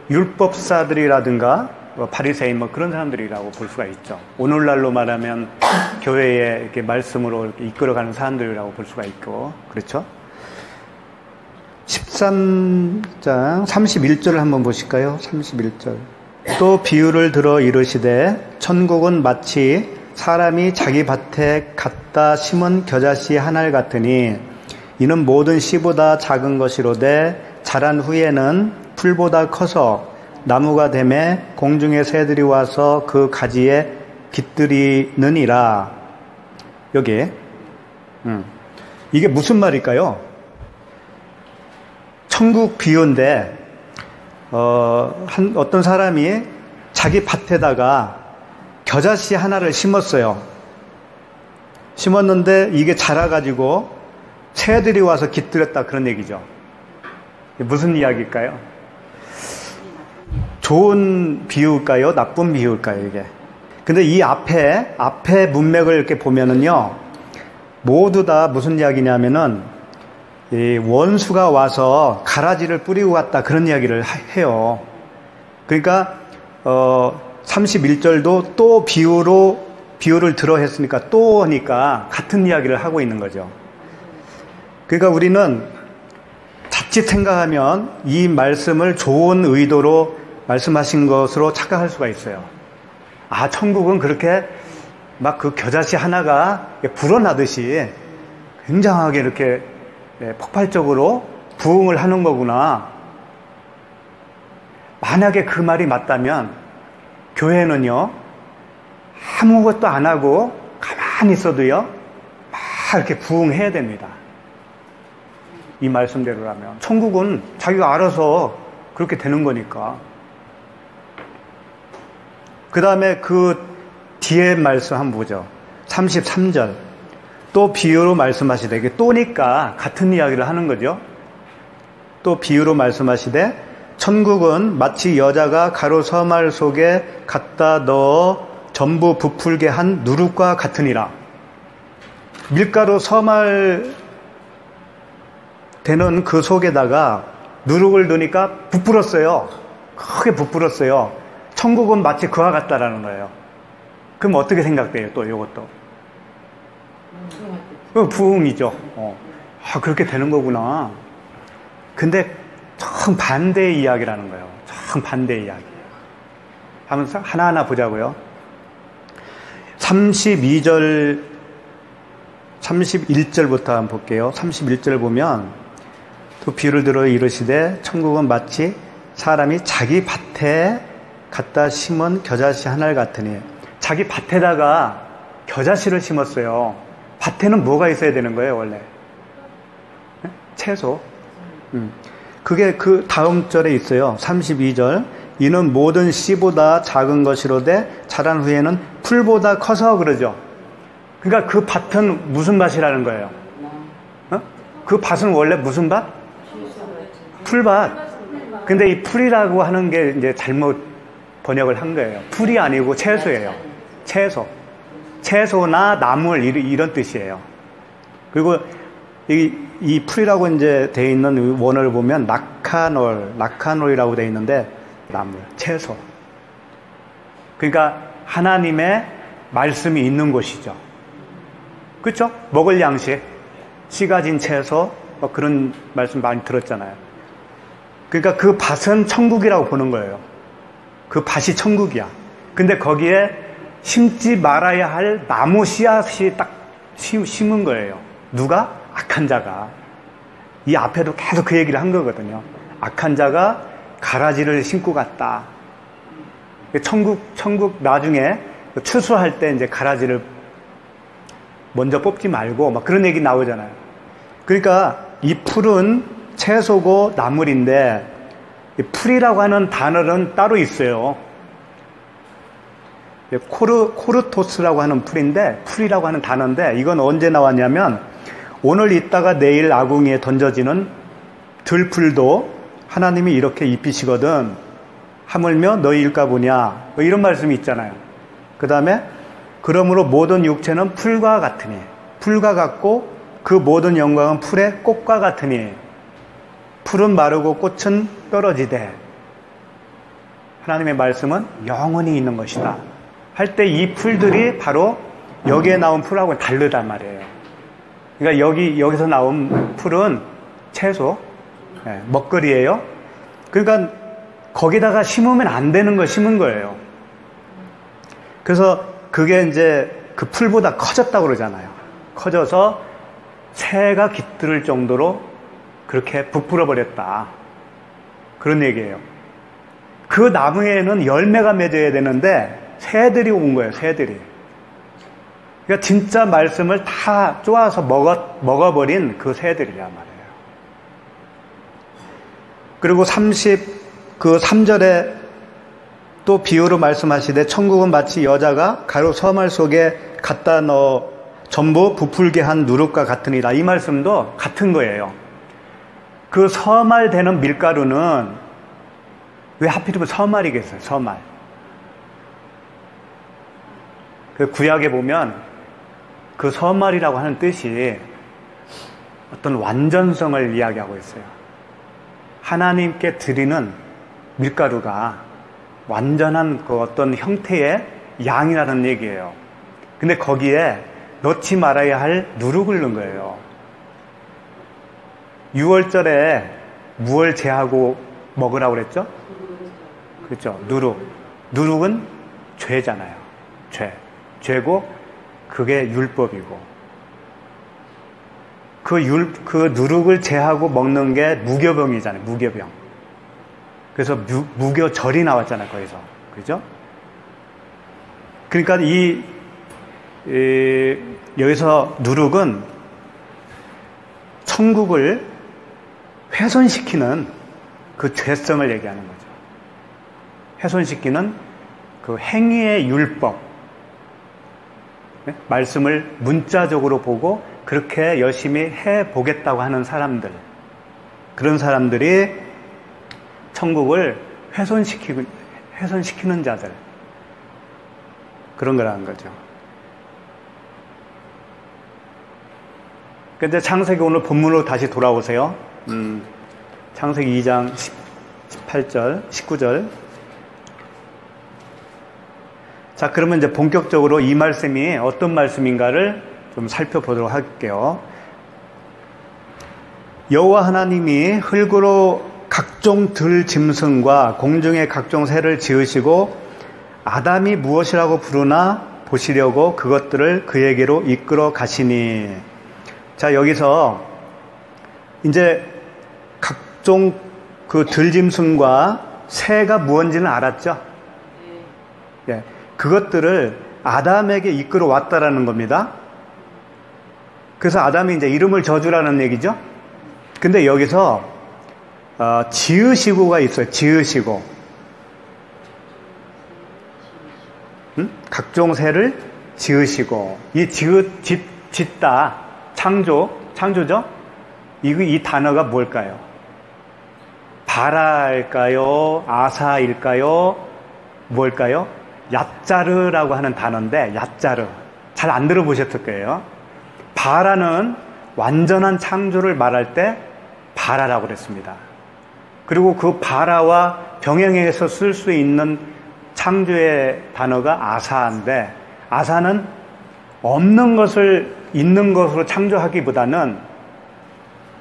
율법사들이라든가 바리새인 그런 사람들이라고 볼 수가 있죠. 오늘날로 말하면 교회에 이렇게 말씀으로 이렇게 이끌어가는 사람들이라고 볼 수가 있고, 그렇죠? 13장 31절을 한번 보실까요? 31절. 또 비유를 들어 이르시되 천국은 마치 사람이 자기 밭에 갖다 심은 겨자씨 한 알 같으니 이는 모든 씨보다 작은 것이로되 자란 후에는 풀보다 커서 나무가 되매 공중의 새들이 와서 그 가지에 깃들이느니라. 여기 이게 무슨 말일까요? 천국 비유인데 어떤 사람이 자기 밭에다가 겨자씨 하나를 심었어요. 심었는데 이게 자라가지고 새들이 와서 깃들였다, 그런 얘기죠. 무슨 이야기일까요? 좋은 비유일까요? 나쁜 비유일까요, 이게? 근데 이 앞에 문맥을 이렇게 보면은요, 모두 다 무슨 이야기냐면은 이 원수가 와서 가라지를 뿌리고 갔다, 그런 이야기를 해요. 그러니까 31절도 또 비유를 들어 했으니까 또 하니까 같은 이야기를 하고 있는 거죠. 그러니까 우리는 자칫 생각하면 이 말씀을 좋은 의도로 말씀하신 것으로 착각할 수가 있어요. 아, 천국은 그렇게 막 그 겨자씨 하나가 불어나듯이 굉장하게 이렇게 폭발적으로 부흥을 하는 거구나. 만약에 그 말이 맞다면 교회는요, 아무것도 안 하고 가만히 있어도요, 막 이렇게 부흥해야 됩니다. 이 말씀대로라면. 천국은 자기가 알아서 그렇게 되는 거니까. 그 다음에 그 뒤에 말씀 한번 보죠. 33절. 또 비유로 말씀하시되, 이게 또니까 같은 이야기를 하는 거죠. 또 비유로 말씀하시되 천국은 마치 여자가 가루 서말 속에 갖다 넣어 전부 부풀게 한 누룩과 같으니라. 밀가루 서말 되는 그 속에다가 누룩을 넣으니까 부풀었어요. 크게 부풀었어요. 천국은 마치 그와 같다라는 거예요. 그럼 어떻게 생각돼요? 또 이것도 부흥이죠. 그렇게 되는 거구나. 근데 참 반대의 이야기라는 거예요. 참 반대의 이야기. 한번 하나하나 보자고요. 32절 31절부터 한번 볼게요. 31절 보면 또 비유를 들어 이르시되 천국은 마치 사람이 자기 밭에 갖다 심은 겨자씨 하나를 같으니. 자기 밭에다가 겨자씨를 심었어요. 밭에는 뭐가 있어야 되는 거예요, 원래? 네? 채소. 그게 그 다음 절에 있어요. 32절. 이는 모든 씨보다 작은 것이로되 자란 후에는 풀보다 커서 그러죠. 그러니까 그 밭은 무슨 밭이라는 거예요? 그 밭은 원래 무슨 밭? 풀밭. 근데 이 풀이라고 하는 게 이제 잘못 번역을 한 거예요. 풀이 아니고 채소예요. 채소. 채소나 나물 이런 뜻이에요. 그리고 이 풀이라고 이제 되어 있는 원어를 보면 라카놀이라고 되어 있는데 나물, 채소. 그러니까 하나님의 말씀이 있는 곳이죠. 그렇죠? 먹을 양식, 씨 가진 채소, 그런 말씀 많이 들었잖아요. 그러니까 그 밭은 천국이라고 보는 거예요. 그 밭이 천국이야. 근데 거기에 심지 말아야 할 나무 씨앗이 딱 심은 거예요. 누가? 악한 자가. 이 앞에도 계속 그 얘기를 한 거거든요. 악한 자가 가라지를 심고 갔다. 천국 나중에 추수할 때 이제 가라지를 먼저 뽑지 말고 막 그런 얘기 나오잖아요. 그러니까 이 풀은 채소고 나물인데 풀이라고 하는 단어는 따로 있어요. 코르토스라고 하는 풀이라고 하는 단어인데 이건 언제 나왔냐면 오늘 있다가 내일 아궁이에 던져지는 들풀도 하나님이 이렇게 입히시거든 하물며 너희 일까 보냐 뭐 이런 말씀이 있잖아요. 그 다음에 그러므로 모든 육체는 풀과 같으니 풀과 같고 그 모든 영광은 풀의 꽃과 같으니 풀은 마르고 꽃은 떨어지되 하나님의 말씀은 영원히 있는 것이다 할 때 이 풀들이 바로 여기에 나온 풀하고는 다르단 말이에요. 그러니까 여기서 나온 풀은 채소, 먹거리예요. 그러니까 거기다가 심으면 안 되는 걸 심은 거예요. 그래서 그게 이제 그 풀보다 커졌다고 그러잖아요. 커져서 새가 깃들 정도로 그렇게 부풀어 버렸다. 그런 얘기예요. 그 나무에는 열매가 맺어야 되는데 새들이 온 거예요. 새들이. 그러니까 진짜 말씀을 다 쪼아서 먹어버린 그 새들이란 말이에요. 그리고 3절에 또 비유로 말씀하시되 천국은 마치 여자가 가루 서말 속에 갖다 넣어 전부 부풀게 한 누룩과 같으니라. 이 말씀도 같은 거예요. 그 서말되는 밀가루는 왜 하필이면 서말이겠어요? 서말. 그 구약에 보면 그 서말이라고 하는 뜻이 어떤 완전성을 이야기하고 있어요. 하나님께 드리는 밀가루가 완전한 그 어떤 형태의 양이라는 얘기예요. 근데 거기에 넣지 말아야 할 누룩을 넣은 거예요. 6월절에 무얼 제하고 먹으라고 그랬죠? 그렇죠. 누룩은 죄잖아요. 죄고 그게 율법이고 그 누룩을 제하고 먹는 게 무교병이잖아요. 무교병. 그래서 무교절이 나왔잖아요. 거기서. 그죠? 그러니까 여기서 누룩은 천국을 훼손시키는 그 죄성을 얘기하는 거죠. 훼손시키는 그 행위의 율법. 말씀을 문자적으로 보고 그렇게 열심히 해보겠다고 하는 사람들. 그런 사람들이 천국을 훼손시키는 자들. 그런 거라는 거죠. 근데 창세기 오늘 본문으로 다시 돌아오세요. 창세기 2장 18절, 19절. 자, 그러면 이제 본격적으로 이 말씀이 어떤 말씀인가를 좀 살펴보도록 할게요. 여호와 하나님이 흙으로 각종 들 짐승과 공중의 각종 새를 지으시고 아담이 무엇이라고 부르나 보시려고 그것들을 그에게로 이끌어 가시니 자, 여기서 이제 각종 그 들짐승과 새가 무언지는 알았죠? 예, 그것들을 아담에게 이끌어 왔다라는 겁니다. 그래서 아담이 이제 이름을 져주라는 얘기죠. 근데 여기서 지으시고가 있어요. 지으시고. 각종 새를 지으시고. 이 짓다, 창조죠? 이 단어가 뭘까요? 바라일까요? 아사일까요? 뭘까요? 얕자르라고 하는 단어인데, 얕자르. 잘 안 들어보셨을 거예요. 바라는 완전한 창조를 말할 때 바라라고 그랬습니다. 그리고 그 바라와 병행해서 쓸 수 있는 창조의 단어가 아사인데, 아사는 없는 것을 있는 것으로 창조하기보다는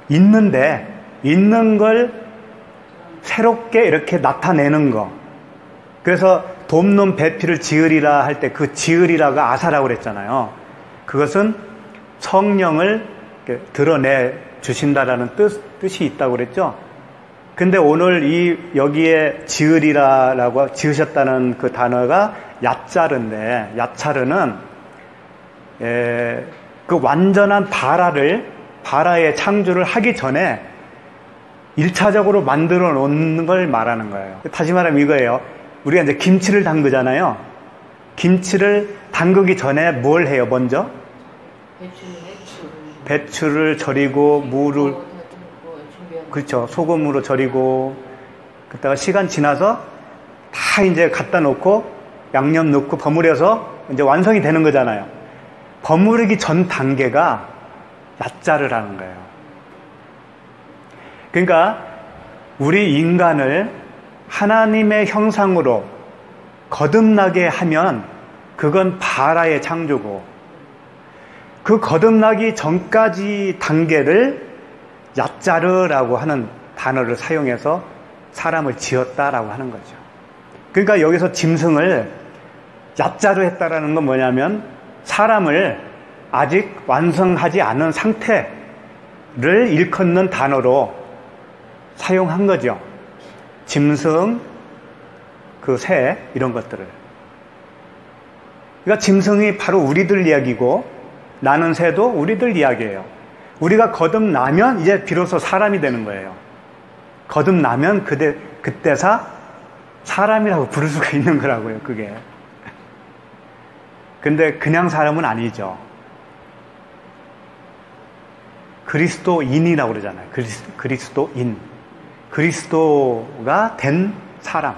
있는 걸 새롭게 이렇게 나타내는 거. 그래서 돕는 배필을 지으리라 할 때 그 지으리라가 아사라고 그랬잖아요. 그것은 성령을 드러내 주신다라는 뜻이 있다고 그랬죠. 근데 오늘 여기에 지으리라라고 지으셨다는 그 단어가 얕자르인데, 얕자르는 그 완전한 바라의 창조를 하기 전에 1차적으로 만들어 놓는 걸 말하는 거예요. 다시 말하면 이거예요. 우리가 이제 김치를 담그잖아요. 김치를 담그기 전에 뭘 해요, 먼저? 배추를 절이고, 물을, 그렇죠. 소금으로 절이고, 그다가 시간 지나서 다 이제 갖다 놓고, 양념 넣고 버무려서 이제 완성이 되는 거잖아요. 버무리기 전 단계가 얕자를 하는 거예요. 그러니까 우리 인간을 하나님의 형상으로 거듭나게 하면 그건 바라의 창조고, 그 거듭나기 전까지 단계를 얕자르라고 하는 단어를 사용해서 사람을 지었다라고 하는 거죠. 그러니까 여기서 짐승을 얕자르 했다라는 건 뭐냐면 사람을 아직 완성하지 않은 상태를 일컫는 단어로 사용한 거죠. 짐승, 그 새, 이런 것들을. 그러니까 짐승이 바로 우리들 이야기고, 나는 새도 우리들 이야기예요. 우리가 거듭나면 이제 비로소 사람이 되는 거예요. 거듭나면 그때사 사람이라고 부를 수가 있는 거라고요, 그게. 근데 그냥 사람은 아니죠. 그리스도인이라고 그러잖아요. 그리스도인. 그리스도가 된 사람.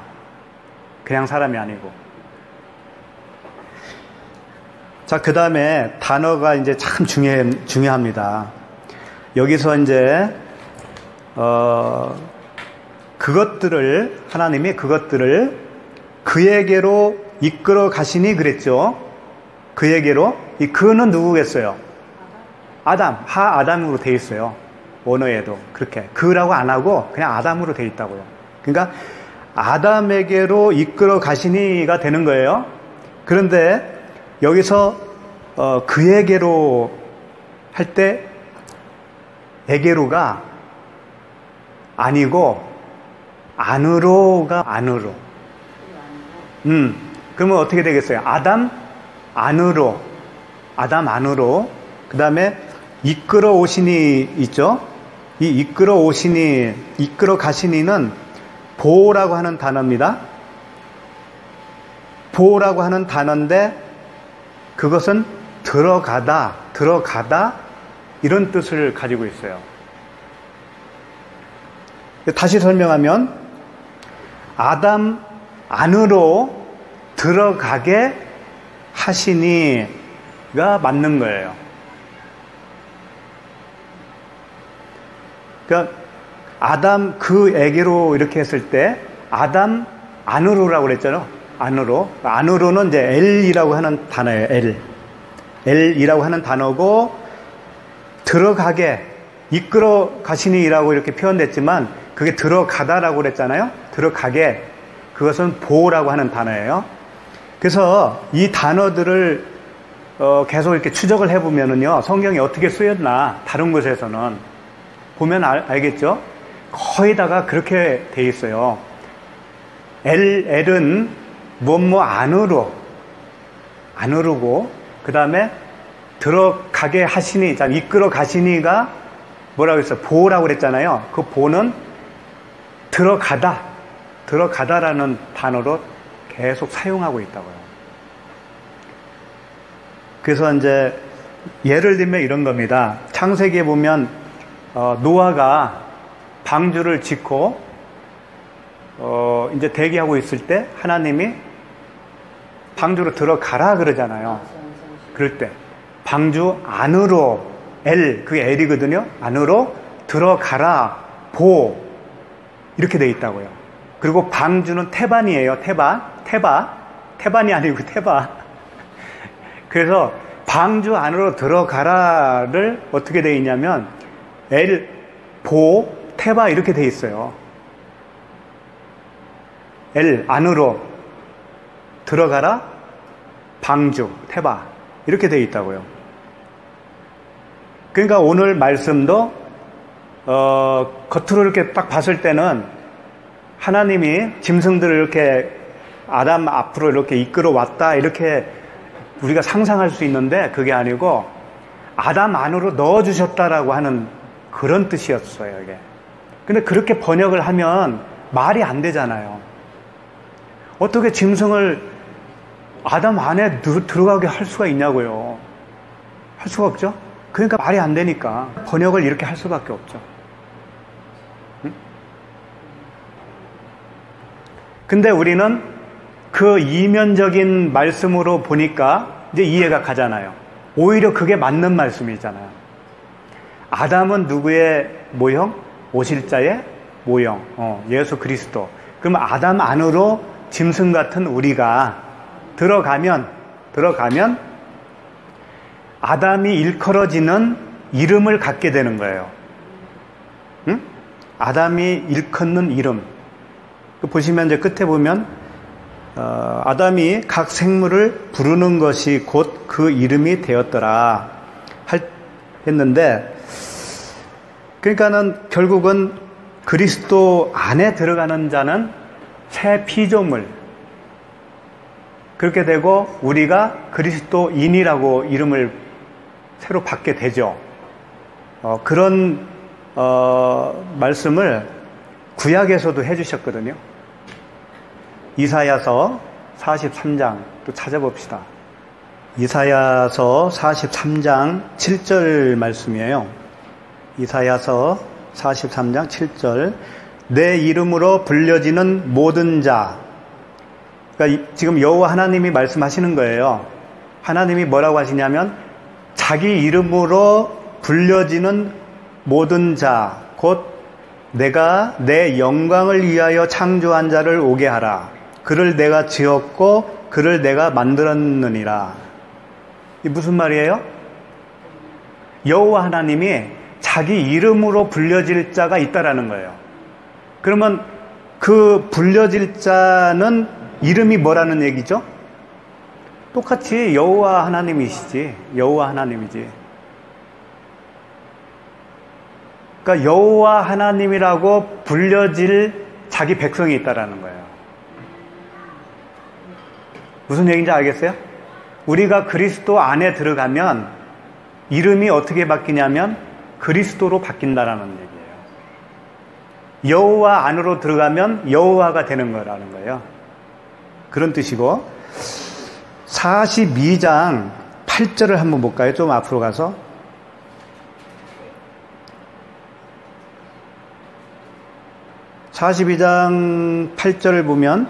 그냥 사람이 아니고. 자, 그 다음에 단어가 이제 참 중요합니다. 여기서 이제, 하나님이 그것들을 그에게로 이끌어 가시니 그랬죠. 그에게로. 이 그는 누구겠어요? 아담으로 돼 있어요. 원어에도 그렇게 그라고 안 하고 그냥 아담으로 돼 있다고요. 그러니까 아담에게로 이끌어 가시니가 되는 거예요. 그런데 여기서 그에게로 할 때 에게로가 아니고 안으로가 안으로. 그러면 어떻게 되겠어요? 아담 안으로. 그 다음에 이끌어 오시니 있죠? 이 이끌어 오시니, 이끌어 가시니는 보라고 하는 단어입니다. 보라고 하는 단어인데 그것은 들어가다 이런 뜻을 가지고 있어요. 다시 설명하면 아담 안으로 들어가게 하시니가 맞는 거예요. 그러니까 아담 그에게로 이렇게 했을 때 아담 안으로라고 그랬잖아요. 안으로는 이제 엘이라고 하는 단어예요. 엘이라고 하는 단어고 들어가게 이끌어 가시니라고 이렇게 표현됐지만 그게 들어가다라고 그랬잖아요. 들어가게 그것은 보라고 하는 단어예요. 그래서 이 단어들을 계속 이렇게 추적을 해보면은요, 성경이 어떻게 쓰였나, 다른 곳에서는 보면 알겠죠? 거의 다가 그렇게 돼 있어요. 엘은 뭐뭐 안으로고, 그 다음에 들어가게 하시니, 이끌어 가시니가 뭐라고 했어요? 보라고 그랬잖아요. 그 보는 들어가다라는 단어로 계속 사용하고 있다고요. 그래서 이제 예를 들면 이런 겁니다. 창세기에 보면 노아가 방주를 짓고 이제 대기하고 있을 때 하나님이 방주로 들어가라 그러잖아요. 그럴 때 방주 안으로 그게 엘이거든요. 안으로 들어가라 이렇게 돼 있다고요. 그리고 방주는 태반이에요. 태반이 아니고 태바. 그래서 방주 안으로 들어가라를 어떻게 돼 있냐면 태바 이렇게 돼 있어요. 안으로 들어가라 방주 태바 이렇게 돼 있다고요. 그러니까 오늘 말씀도 겉으로 이렇게 딱 봤을 때는 하나님이 짐승들을 이렇게 아담 앞으로 이렇게 이끌어 왔다 이렇게 우리가 상상할 수 있는데 그게 아니고 아담 안으로 넣어주셨다라고 하는 그런 뜻이었어요, 이게. 근데 그렇게 번역을 하면 말이 안 되잖아요. 어떻게 짐승을 아담 안에 들어가게 할 수가 있냐고요. 할 수가 없죠? 그러니까 말이 안 되니까 번역을 이렇게 할 수밖에 없죠. 응? 근데 우리는 그 이면적인 말씀으로 보니까 이제 이해가 가잖아요. 오히려 그게 맞는 말씀이잖아요. 아담은 누구의 모형? 오실자의 모형. 예수 그리스도. 그럼 아담 안으로 짐승 같은 우리가 들어가면 아담이 일컬어지는 이름을 갖게 되는 거예요. 응? 아담이 일컫는 이름. 보시면 이제 끝에 보면 아담이 각 생물을 부르는 것이 곧 그 이름이 되었더라 했는데, 그러니까는 결국은 그리스도 안에 들어가는 자는 새 피조물 그렇게 되고 우리가 그리스도인이라고 이름을 새로 받게 되죠. 그런 말씀을 구약에서도 해주셨거든요. 이사야서 43장 또 찾아봅시다. 이사야서 43장 7절 말씀이에요. 이사야서 43장 7절 내 이름으로 불려지는 모든 자. 그러니까 지금 여호와 하나님이 말씀하시는 거예요. 하나님이 뭐라고 하시냐면 자기 이름으로 불려지는 모든 자 곧 내가 내 영광을 위하여 창조한 자를 오게 하라. 그를 내가 지었고 그를 내가 만들었느니라. 이 무슨 말이에요? 여호와 하나님이 자기 이름으로 불려질 자가 있다라는 거예요. 그러면 그 불려질 자는 이름이 뭐라는 얘기죠? 똑같이 여호와 하나님이시지. 여호와 하나님이지. 그러니까 여호와 하나님이라고 불려질 자기 백성이 있다라는 거예요. 무슨 얘기인지 알겠어요? 우리가 그리스도 안에 들어가면 이름이 어떻게 바뀌냐면 그리스도로 바뀐다라는 얘기예요. 여호와 안으로 들어가면 여호와가 되는 거라는 거예요. 그런 뜻이고 42장 8절을 한번 볼까요? 좀 앞으로 가서 42장 8절을 보면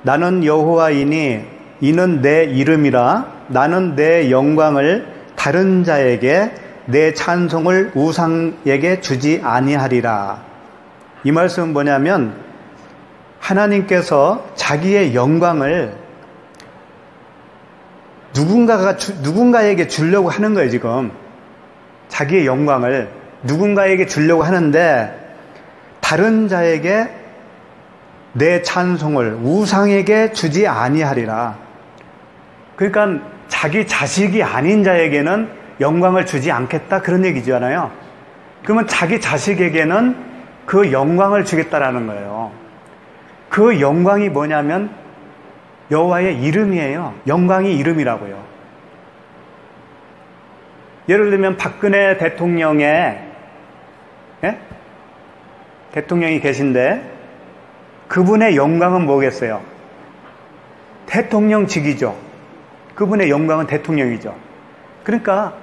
나는 여호와이니 이는 내 이름이라 나는 내 영광을 다른 자에게 내 찬송을 우상에게 주지 아니하리라. 이 말씀은 뭐냐면 하나님께서 자기의 영광을 누군가에게 주려고 하는 거예요. 지금 자기의 영광을 누군가에게 주려고 하는데 다른 자에게 내 찬송을 우상에게 주지 아니하리라. 그러니까 자기 자식이 아닌 자에게는 영광을 주지 않겠다 그런 얘기잖아요. 그러면 자기 자식에게는 그 영광을 주겠다라는 거예요. 그 영광이 뭐냐면 여호와의 이름이에요. 영광이 이름이라고요. 예를 들면 박근혜 대통령의 대통령이 계신데 그분의 영광은 뭐겠어요? 대통령직이죠. 그분의 영광은 대통령이죠. 그러니까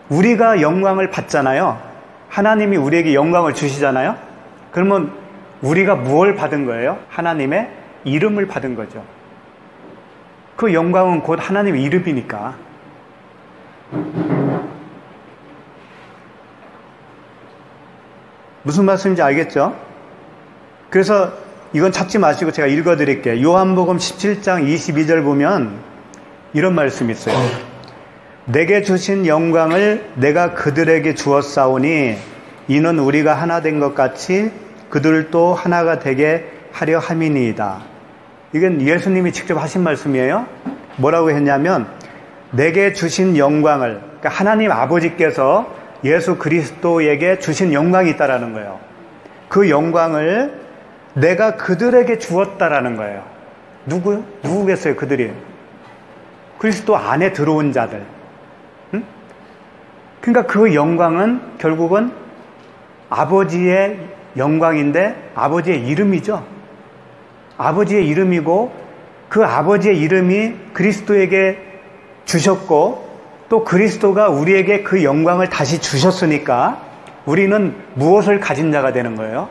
우리가 영광을 받잖아요. 하나님이 우리에게 영광을 주시잖아요. 그러면 우리가 무엇을 받은 거예요? 하나님의 이름을 받은 거죠. 그 영광은 곧 하나님의 이름이니까. 무슨 말씀인지 알겠죠? 그래서 이건 찾지 마시고 제가 읽어드릴게요. 요한복음 17장 22절 보면 이런 말씀이 있어요. 내게 주신 영광을 내가 그들에게 주었사오니 이는 우리가 하나 된 것 같이 그들도 하나가 되게 하려 함이니이다. 이건 예수님이 직접 하신 말씀이에요. 뭐라고 했냐면 내게 주신 영광을, 그러니까 하나님 아버지께서 예수 그리스도에게 주신 영광이 있다라는 거예요. 그 영광을 내가 그들에게 주었다라는 거예요. 누구겠어요, 그들이? 그리스도 안에 들어온 자들. 응? 그러니까 그 영광은 결국은 아버지의 영광인데 아버지의 이름이죠. 아버지의 이름이고 그 아버지의 이름이 그리스도에게 주셨고 또 그리스도가 우리에게 그 영광을 다시 주셨으니까 우리는 무엇을 가진 자가 되는 거예요?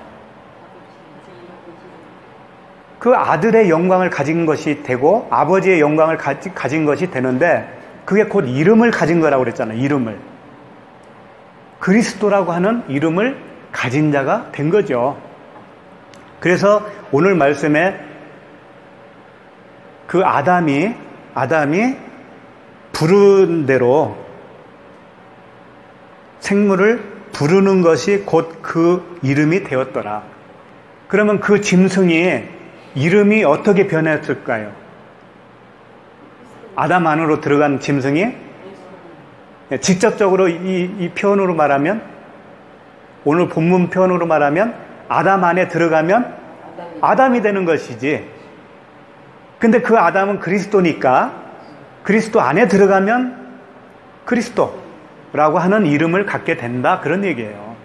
그 아들의 영광을 가진 것이 되고 아버지의 영광을 가진 것이 되는데 그게 곧 이름을 가진 거라고 그랬잖아요. 이름을. 그리스도라고 하는 이름을 가진 자가 된 거죠. 그래서 오늘 말씀에 그 아담이 부른 대로 생물을 부르는 것이 곧 그 이름이 되었더라. 그러면 그 짐승이 이름이 어떻게 변했을까요? 아담 안으로 들어간 짐승이 직접적으로 이 표현으로 말하면 오늘 본문 표현으로 말하면 아담 안에 들어가면 아담이 되는 것이지. 근데 그 아담은 그리스도니까 그리스도 안에 들어가면 그리스도라고 하는 이름을 갖게 된다 그런 얘기예요.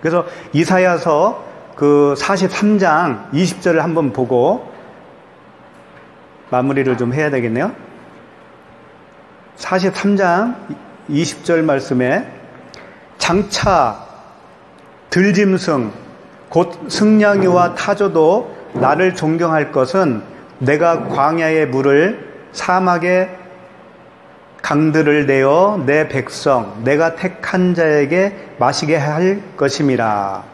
그래서 이사야서 그 43장 20절을 한번 보고 마무리를 좀 해야 되겠네요. 43장 20절 말씀에 장차 들짐승 곧 승냥이와 타조도 나를 존경할 것은 내가 광야의 물을 사막의 강들을 내어 내 백성 내가 택한 자에게 마시게 할 것임이라.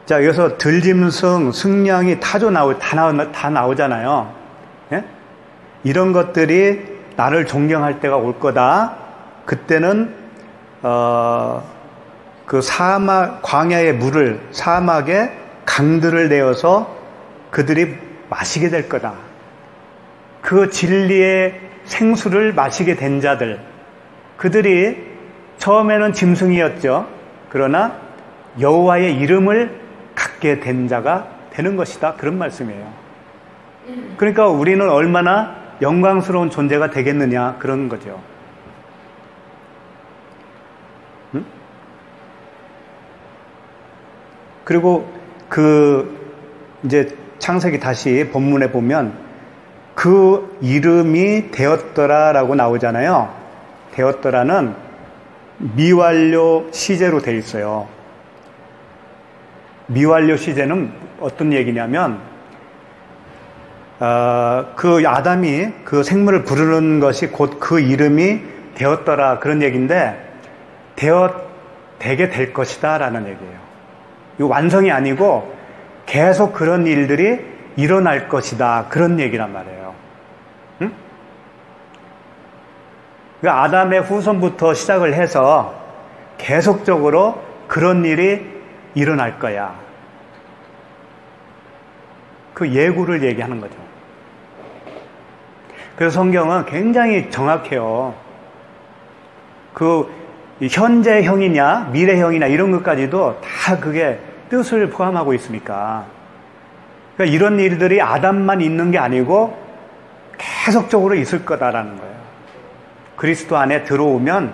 자, 여기서 들짐승, 승냥이, 타조 다 나오잖아요. 예? 이런 것들이 나를 존경할 때가 올 거다. 그때는 그 사막 광야의 물을 사막의 강들을 내어서 그들이 마시게 될 거다. 그 진리의 생수를 마시게 된 자들, 그들이 처음에는 짐승이었죠. 그러나 여호와의 이름을 갖게 된 자가 되는 것이다. 그런 말씀이에요. 그러니까 우리는 얼마나 영광스러운 존재가 되겠느냐 그런 거죠. 응? 그리고 이제 창세기 다시 본문에 보면 그 이름이 되었더라라고 나오잖아요. 되었더라는 미완료 시제로 되어 있어요. 미완료 시제는 어떤 얘기냐면 그 아담이 그 생물을 부르는 것이 곧 그 이름이 되었더라 그런 얘기인데 되게 될 것이다 라는 얘기예요. 이거 완성이 아니고 계속 그런 일들이 일어날 것이다 그런 얘기란 말이에요. 응? 그러니까 아담의 후손부터 시작을 해서 계속적으로 그런 일이 일어날 거야. 그 예고를 얘기하는 거죠. 그래서 성경은 굉장히 정확해요. 그 현재형이냐 미래형이냐 이런 것까지도 다 그게 뜻을 포함하고 있으니까. 그러니까 이런 일들이 아담만 있는 게 아니고 계속적으로 있을 거다라는 거예요. 그리스도 안에 들어오면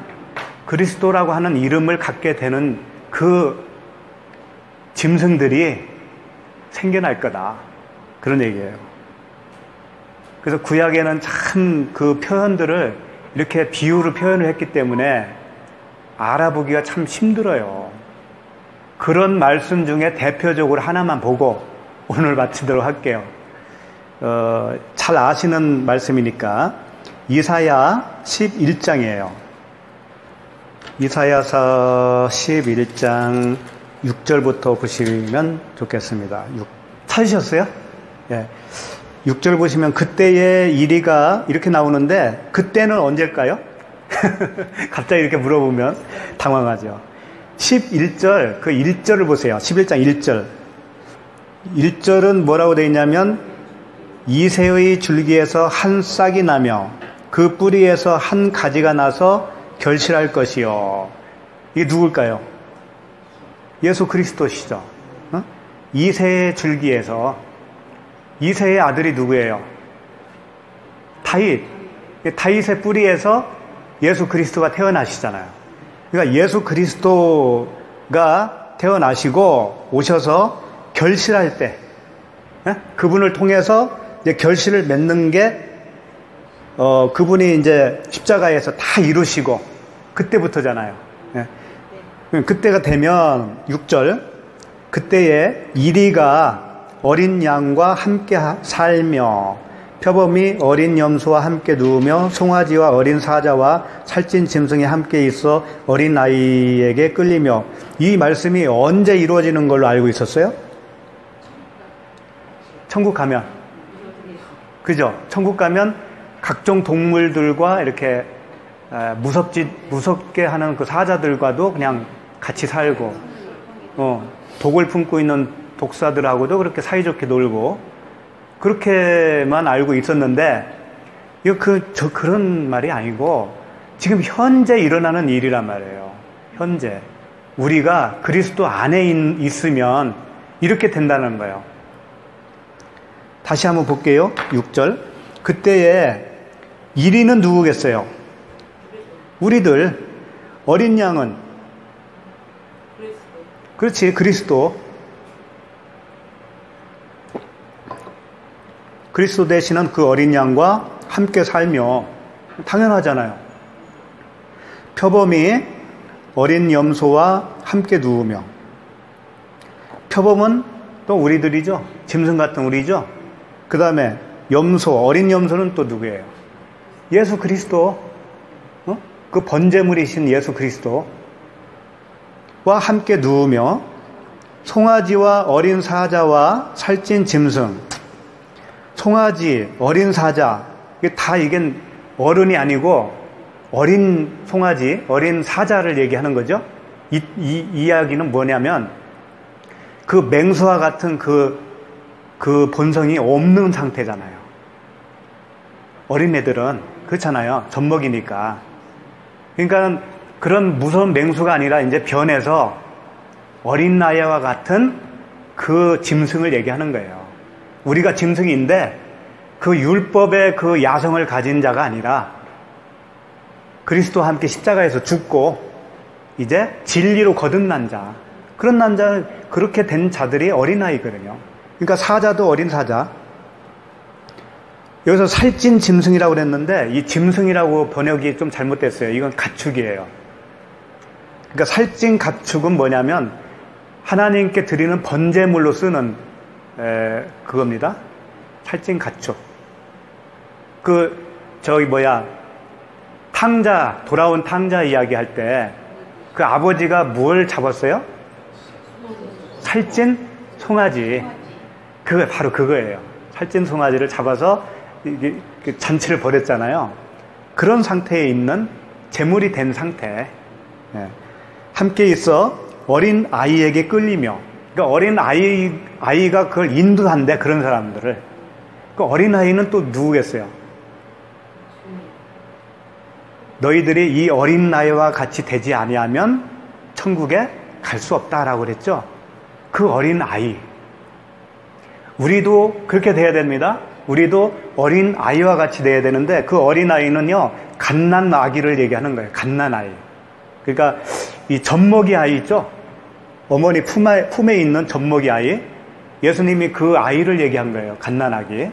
그리스도라고 하는 이름을 갖게 되는 그 짐승들이 생겨날 거다. 그런 얘기예요. 그래서 구약에는 참 그 표현들을 이렇게 비유로 표현을 했기 때문에 알아보기가 참 힘들어요. 그런 말씀 중에 대표적으로 하나만 보고 오늘 마치도록 할게요. 잘 아시는 말씀이니까 이사야 11장이에요. 이사야서 11장 6절부터 보시면 좋겠습니다. 찾으셨어요? 예. 6절 보시면 그때의 일이가 이렇게 나오는데 그때는 언제일까요? 갑자기 이렇게 물어보면 당황하죠. 11절, 그 1절을 보세요. 11장 1절. 1절은 뭐라고 되어 있냐면 이새의 줄기에서 한 싹이 나며 그 뿌리에서 한 가지가 나서 결실할 것이요. 이게 누굴까요? 예수 그리스도시죠. 이새의 줄기에서. 이새의 아들이 누구예요? 다윗. 다윗의 뿌리에서 예수 그리스도가 태어나시잖아요. 그러니까 예수 그리스도가 태어나시고 오셔서 결실할 때, 그분을 통해서 이제 결실을 맺는 게, 그분이 이제 십자가에서 다 이루시고, 그때부터잖아요. 그때가 되면 6절, 그때에 이리가 어린 양과 함께 살며 표범이 어린 염소와 함께 누우며 송아지와 어린 사자와 살찐 짐승이 함께 있어 어린 아이에게 끌리며. 이 말씀이 언제 이루어지는 걸로 알고 있었어요? 천국 가면. 그죠? 천국 가면 각종 동물들과 이렇게 무섭게 하는 그 사자들과도 그냥 같이 살고, 독을 품고 있는 독사들하고도 그렇게 사이좋게 놀고, 그렇게만 알고 있었는데, 이거 그런 말이 아니고, 지금 현재 일어나는 일이란 말이에요. 현재. 우리가 그리스도 안에 있으면 이렇게 된다는 거예요. 다시 한번 볼게요. 6절. 그때에 1위는 누구겠어요? 우리들. 어린 양은? 그렇지, 그리스도. 그리스도 되시는 그 어린 양과 함께 살며. 당연하잖아요. 표범이 어린 염소와 함께 누우며. 표범은 또 우리들이죠. 짐승 같은 우리죠. 그 다음에 염소, 어린 염소는 또 누구예요? 예수 그리스도. 그 번제물이신 예수 그리스도와 함께 누우며 송아지와 어린 사자와 살찐 짐승. 송아지, 어린 사자, 이게 어른이 아니고 어린 송아지, 어린 사자를 얘기하는 거죠. 이 이야기는 뭐냐면 그 맹수와 같은 그 본성이 없는 상태잖아요. 어린애들은 그렇잖아요. 젖먹이니까. 그러니까 그런 무서운 맹수가 아니라 이제 변해서 어린 나이와 같은 그 짐승을 얘기하는 거예요. 우리가 짐승인데 그 율법의 그 야성을 가진 자가 아니라 그리스도와 함께 십자가에서 죽고 이제 진리로 거듭난 자, 그런 난자, 그렇게 된 자들이 어린아이거든요. 그러니까 사자도 어린 사자. 여기서 살찐 짐승이라고 그랬는데 이 짐승이라고 번역이 좀 잘못됐어요. 이건 가축이에요. 그러니까 살찐 가축은 뭐냐면 하나님께 드리는 번제물로 쓰는 그겁니다. 살찐 가축. 돌아온 탕자 이야기 할 때 그 아버지가 뭘 잡았어요? 살찐 송아지. 그게 바로 그거예요. 살찐 송아지를 잡아서 잔치를 벌였잖아요. 그런 상태에 있는 제물이 된 상태. 함께 있어 어린 아이에게 끌리며. 그러니까 어린 아이가 그걸 인도한대, 그런 사람들을. 그 어린 아이는 또 누구겠어요? 너희들이 이 어린 나이와 같이 되지 아니하면 천국에 갈 수 없다라고 그랬죠. 그 어린 아이, 우리도 그렇게 돼야 됩니다. 우리도 어린 아이와 같이 돼야 되는데, 그 어린 아이는요, 갓난 아기를 얘기하는 거예요. 갓난 아이. 그러니까 이 젖먹이 아이 있죠. 어머니 품에 있는 젖먹이 아이. 예수님이 그 아이를 얘기한 거예요. 갓난 아기.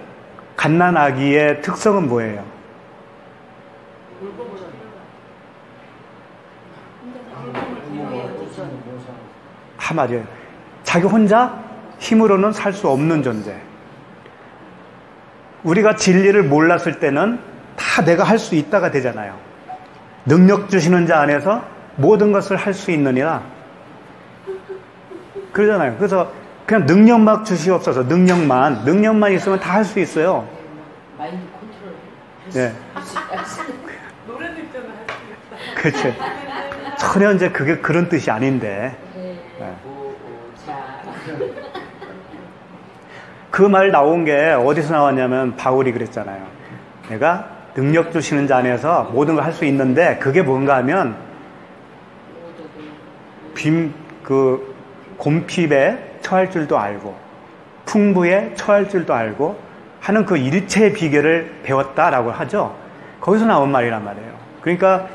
갓난 아기의 특성은 뭐예요? 맞아요. 자기 혼자 힘으로는 살 수 없는 존재. 우리가 진리를 몰랐을 때는 다 내가 할 수 있다가 되잖아요. 능력 주시는 자 안에서 모든 것을 할 수 있느니라 그러잖아요. 그래서 그냥 능력만 주시옵소서. 능력만 있으면 다 할 수 있어요. 마인드 컨트롤. 네. 노래도 있잖아. 그렇죠. 전혀 이제 그게 그런 뜻이 아닌데. 네. 그 말 나온 게 어디서 나왔냐면 바울이 그랬잖아요. 내가 능력 주시는 자 안에서 모든 걸 할 수 있는데, 그게 뭔가 하면 곰핍에 처할 줄도 알고 풍부에 처할 줄도 알고 하는 그 일체의 비결을 배웠다라고 하죠. 거기서 나온 말이란 말이에요. 그러니까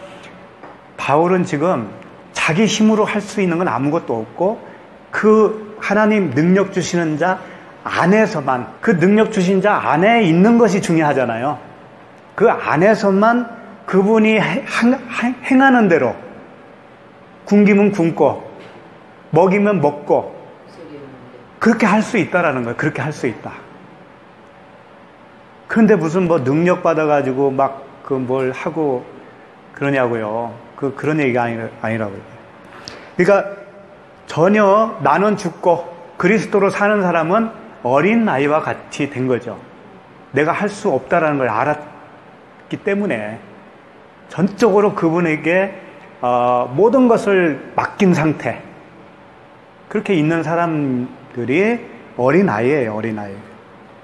바울은 지금 자기 힘으로 할 수 있는 건 아무것도 없고, 그 하나님 능력 주시는 자 안에서만, 그 능력 주신 자 안에 있는 것이 중요하잖아요. 그 안에서만 그분이 행하는 대로, 굶기면 굶고 먹이면 먹고, 그렇게 할 수 있다라는 거예요. 그렇게 할 수 있다. 그런데 무슨 뭐 능력 받아가지고 막 그 뭘 하고 그러냐고요. 그런 얘기가 아니라고요. 그러니까 전혀 나는 죽고 그리스도로 사는 사람은 어린 나이와 같이 된 거죠. 내가 할 수 없다라는 걸 알았기 때문에 전적으로 그분에게 모든 것을 맡긴 상태, 그렇게 있는 사람들이 어린아이예요. 어린아이.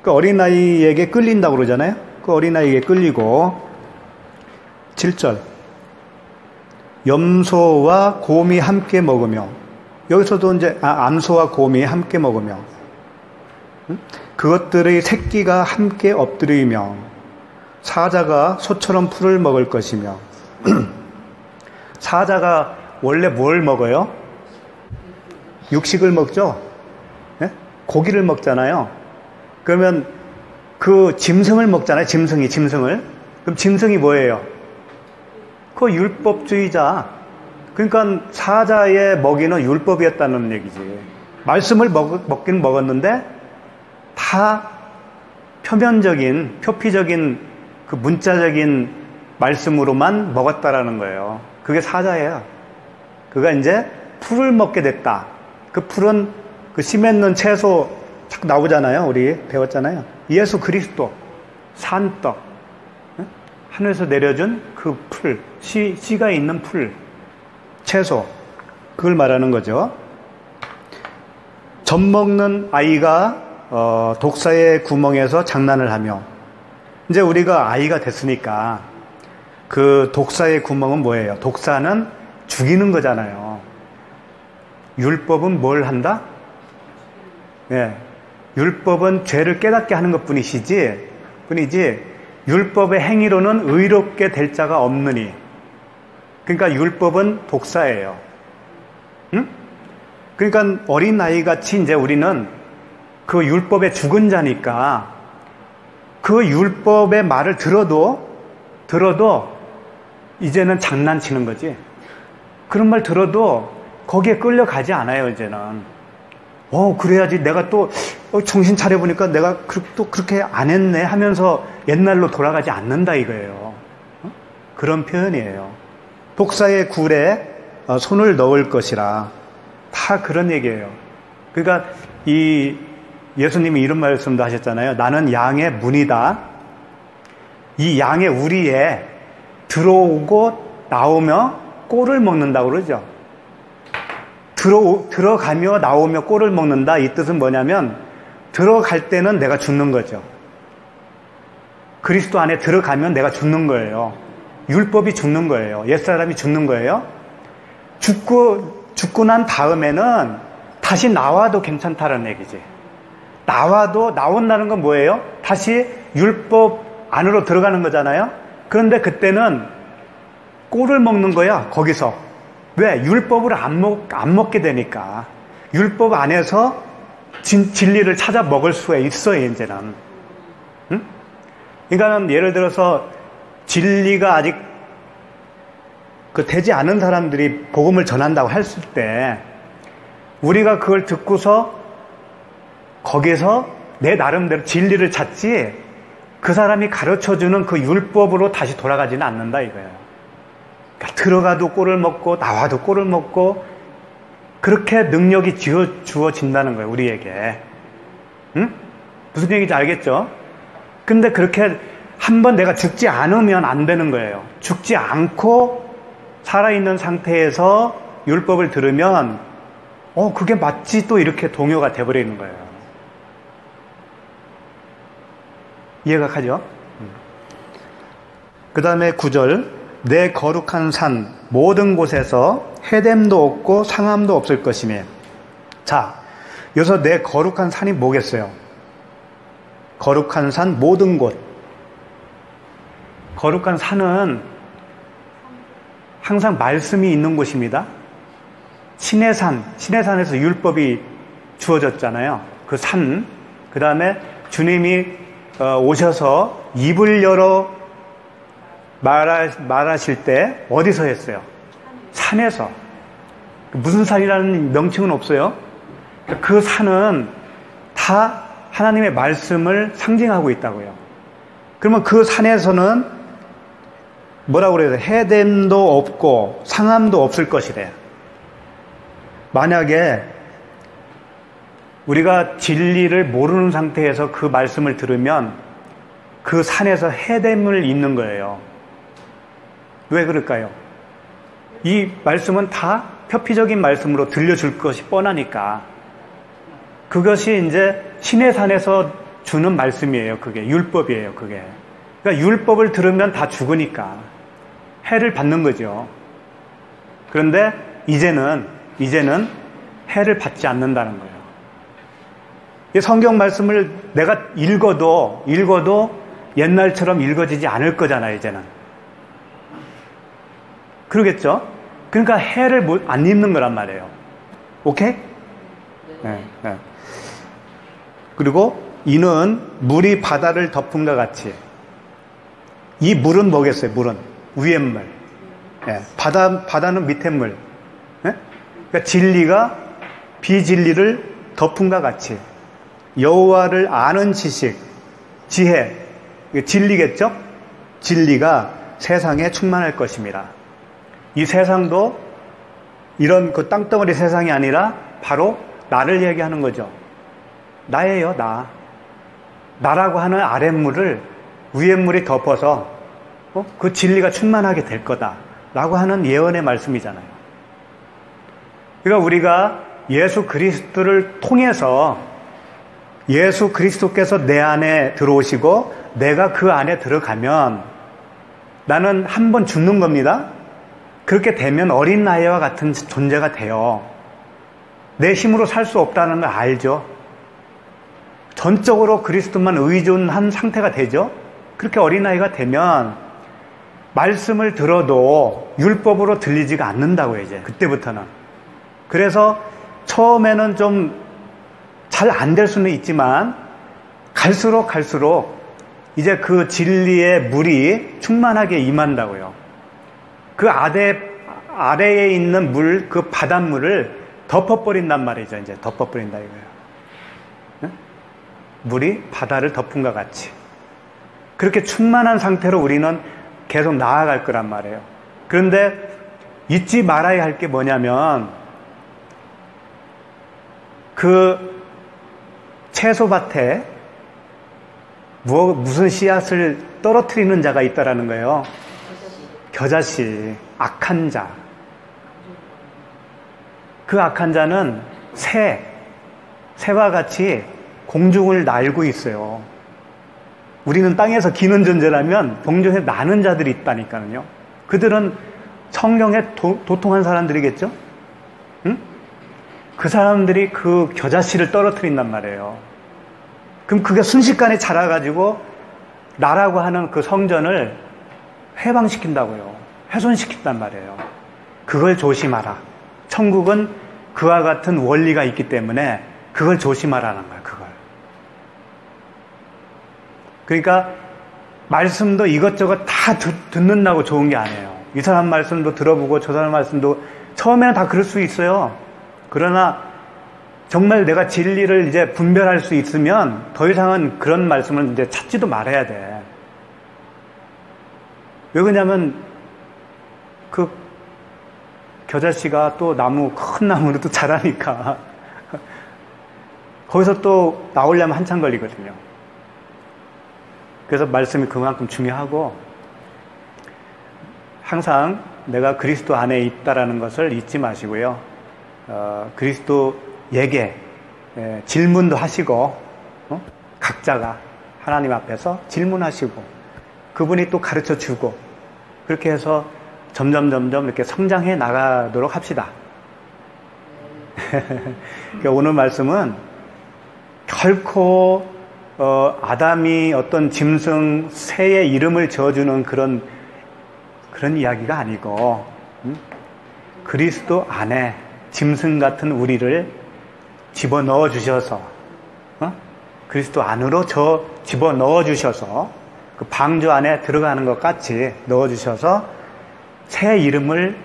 그 어린아이에게 끌린다고 그러잖아요. 그 어린아이에게 끌리고, 7절, 염소와 곰이 함께 먹으며, 여기서도 이제 암소와 곰이 함께 먹으며, 그것들의 새끼가 함께 엎드리며, 사자가 소처럼 풀을 먹을 것이며. 사자가 원래 뭘 먹어요? 육식을 먹죠? 네? 고기를 먹잖아요. 그러면 그 짐승을 먹잖아요. 짐승을. 그럼 짐승이 뭐예요? 그 율법주의자. 그러니까 사자의 먹이는 율법이었다는 얘기지. 말씀을 먹긴 먹었는데 다 표피적인 그 문자적인 말씀으로만 먹었다라는 거예요. 그게 사자예요. 그가 이제 풀을 먹게 됐다. 그 풀은 그 씨 맺는 채소 자꾸 나오잖아요. 우리 배웠잖아요. 예수 그리스도, 산떡, 하늘에서 내려준 그 풀, 씨가 있는 풀, 채소, 그걸 말하는 거죠. 젖 먹는 아이가 독사의 구멍에서 장난을 하며, 이제 우리가 아이가 됐으니까 그 독사의 구멍은 뭐예요? 독사는 죽이는 거잖아요. 율법은 뭘 한다? 예. 율법은 죄를 깨닫게 하는 것 뿐이지, 율법의 행위로는 의롭게 될 자가 없느니. 그러니까 율법은 독사예요. 응? 그러니까 어린아이 같이 이제 우리는 그 율법에 죽은 자니까 그 율법의 말을 들어도 이제는 장난치는 거지. 그런 말 들어도 거기에 끌려가지 않아요, 이제는. 그래야지 내가 또 정신 차려보니까 내가 또 그렇게 안 했네 하면서 옛날로 돌아가지 않는다 이거예요. 그런 표현이에요. 독사의 굴에 손을 넣을 것이라. 다 그런 얘기예요. 그러니까 이 예수님이 이런 말씀도 하셨잖아요. 나는 양의 문이다. 이 양의 우리에 들어오고 나오며 꼴을 먹는다고 그러죠. 들어가며 나오며 꼴을 먹는다. 이 뜻은 뭐냐면 들어갈 때는 내가 죽는 거죠. 그리스도 안에 들어가면 내가 죽는 거예요. 율법이 죽는 거예요. 옛사람이 죽는 거예요. 죽고 난 다음에는 다시 나와도 괜찮다는 얘기지. 나온다는 건 뭐예요? 다시 율법 안으로 들어가는 거잖아요. 그런데 그때는 꼴을 먹는 거야, 거기서. 왜? 율법을 안 먹게 되니까. 율법 안에서 진리를 찾아 먹을 수가 있어요, 이제는. 응? 그러니까 예를 들어서 진리가 아직 되지 않은 사람들이 복음을 전한다고 했을 때 우리가 그걸 듣고서 거기서 내 나름대로 진리를 찾지 그 사람이 가르쳐주는 그 율법으로 다시 돌아가지는 않는다 이거예요. 그러니까 들어가도 꼴을 먹고 나와도 꼴을 먹고 그렇게 능력이 주어진다는 거예요, 우리에게. 응? 무슨 얘기인지 알겠죠? 근데 그렇게 한번 내가 죽지 않으면 안 되는 거예요. 죽지 않고 살아있는 상태에서 율법을 들으면 그게 맞지 또 이렇게 동요가 돼버리는 거예요. 이해가 가죠? 그 다음에 9절 내 거룩한 산 모든 곳에서 해됨도 없고 상함도 없을 것이며. 자, 여기서 내 거룩한 산이 뭐겠어요? 거룩한 산 모든 곳. 거룩한 산은 항상 말씀이 있는 곳입니다. 신의 산에서 율법이 주어졌잖아요. 그 산. 그 다음에 주님이 오셔서 입을 열어 말하실 때 어디서 했어요? 산에서. 무슨 산이라는 명칭은 없어요. 그 산은 다 하나님의 말씀을 상징하고 있다고요. 그러면 그 산에서는 뭐라고 그래요? 해됨도 없고 상함도 없을 것이래. 만약에 우리가 진리를 모르는 상태에서 그 말씀을 들으면 그 산에서 해됨을 잇는 거예요. 왜 그럴까요? 이 말씀은 다 표피적인 말씀으로 들려줄 것이 뻔하니까. 그것이 이제 신의 산에서 주는 말씀이에요. 그게 율법이에요. 그게. 그러니까 율법을 들으면 다 죽으니까 해를 받는 거죠. 그런데 이제는 해를 받지 않는다는 거예요. 이 성경 말씀을 내가 읽어도 옛날처럼 읽어지지 않을 거잖아요, 이제는. 그러겠죠? 그러니까 해를 안 입는 거란 말이에요. 오케이? 네. 그리고 이는 물이 바다를 덮음과 같이. 이 물은 뭐겠어요? 물은 위에 물. 네. 바다는 밑에 물. 네? 그러니까 진리가 비진리를 덮음과 같이. 여호와를 아는 지식, 지혜, 진리겠죠? 진리가 세상에 충만할 것입니다. 이 세상도 이런 그 땅덩어리 세상이 아니라 바로 나를 얘기하는 거죠. 나예요, 나. 나라고 하는 아랫물을 위에 물이 덮어서 그 진리가 충만하게 될 거다라고 하는 예언의 말씀이잖아요. 그러니까 우리가 예수 그리스도를 통해서 예수 그리스도께서 내 안에 들어오시고 내가 그 안에 들어가면 나는 한 번 죽는 겁니다. 그렇게 되면 어린 나이와 같은 존재가 돼요. 내 힘으로 살 수 없다는 걸 알죠. 전적으로 그리스도만 의존한 상태가 되죠. 그렇게 어린아이가 되면 말씀을 들어도 율법으로 들리지가 않는다고요, 이제. 그때부터는. 그래서 처음에는 좀 잘 안 될 수는 있지만 갈수록 이제 그 진리의 물이 충만하게 임한다고요. 그 아래에 있는 물, 그 바닷물을 덮어버린단 말이죠. 이제 덮어버린다 이거예요. 네? 물이 바다를 덮은과 같이. 그렇게 충만한 상태로 우리는 계속 나아갈 거란 말이에요. 그런데 잊지 말아야 할 게 뭐냐면 그 채소밭에 무슨 씨앗을 떨어뜨리는 자가 있다라는 거예요. 겨자씨, 악한 자. 그 악한 자는 새와 같이 공중을 날고 있어요. 우리는 땅에서 기는 존재라면 동정에서 나는 자들이 있다니까요. 그들은 성령에 도통한 사람들이겠죠? 응? 그 사람들이 그 겨자씨를 떨어뜨린단 말이에요. 그럼 그게 순식간에 자라가지고 나라고 하는 그 성전을 해방시킨다고요. 훼손시킨단 말이에요. 그걸 조심하라. 천국은 그와 같은 원리가 있기 때문에 그걸 조심하라는 거예요. 그걸. 그러니까 말씀도 이것저것 다 듣는다고 좋은 게 아니에요. 이 사람 말씀도 들어보고 저 사람 말씀도 처음에는 다 그럴 수 있어요. 그러나 정말 내가 진리를 이제 분별할 수 있으면 더 이상은 그런 말씀을 이제 찾지도 말아야 돼. 왜 그러냐면 그 겨자씨가 또 큰 나무로 또 자라니까 거기서 또 나오려면 한참 걸리거든요. 그래서 말씀이 그만큼 중요하고 항상 내가 그리스도 안에 있다라는 것을 잊지 마시고요. 그리스도에게 질문도 하시고 각자가 하나님 앞에서 질문하시고 그분이 또 가르쳐 주고 그렇게 해서 점점 이렇게 성장해 나가도록 합시다. 그러니까 오늘 말씀은 결코 아담이 어떤 짐승 새의 이름을 지어주는 그런 이야기가 아니고 그리스도 안에 짐승 같은 우리를 집어넣어 주셔서 그리스도 안으로 집어넣어 주셔서 그 방주 안에 들어가는 것 같이 넣어 주셔서 새 이름을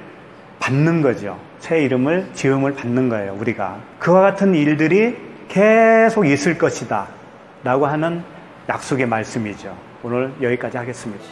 받는 거죠. 새 이름을 지음을 받는 거예요. 우리가 그와 같은 일들이 계속 있을 것이다 라고 하는 약속의 말씀이죠. 오늘 여기까지 하겠습니다.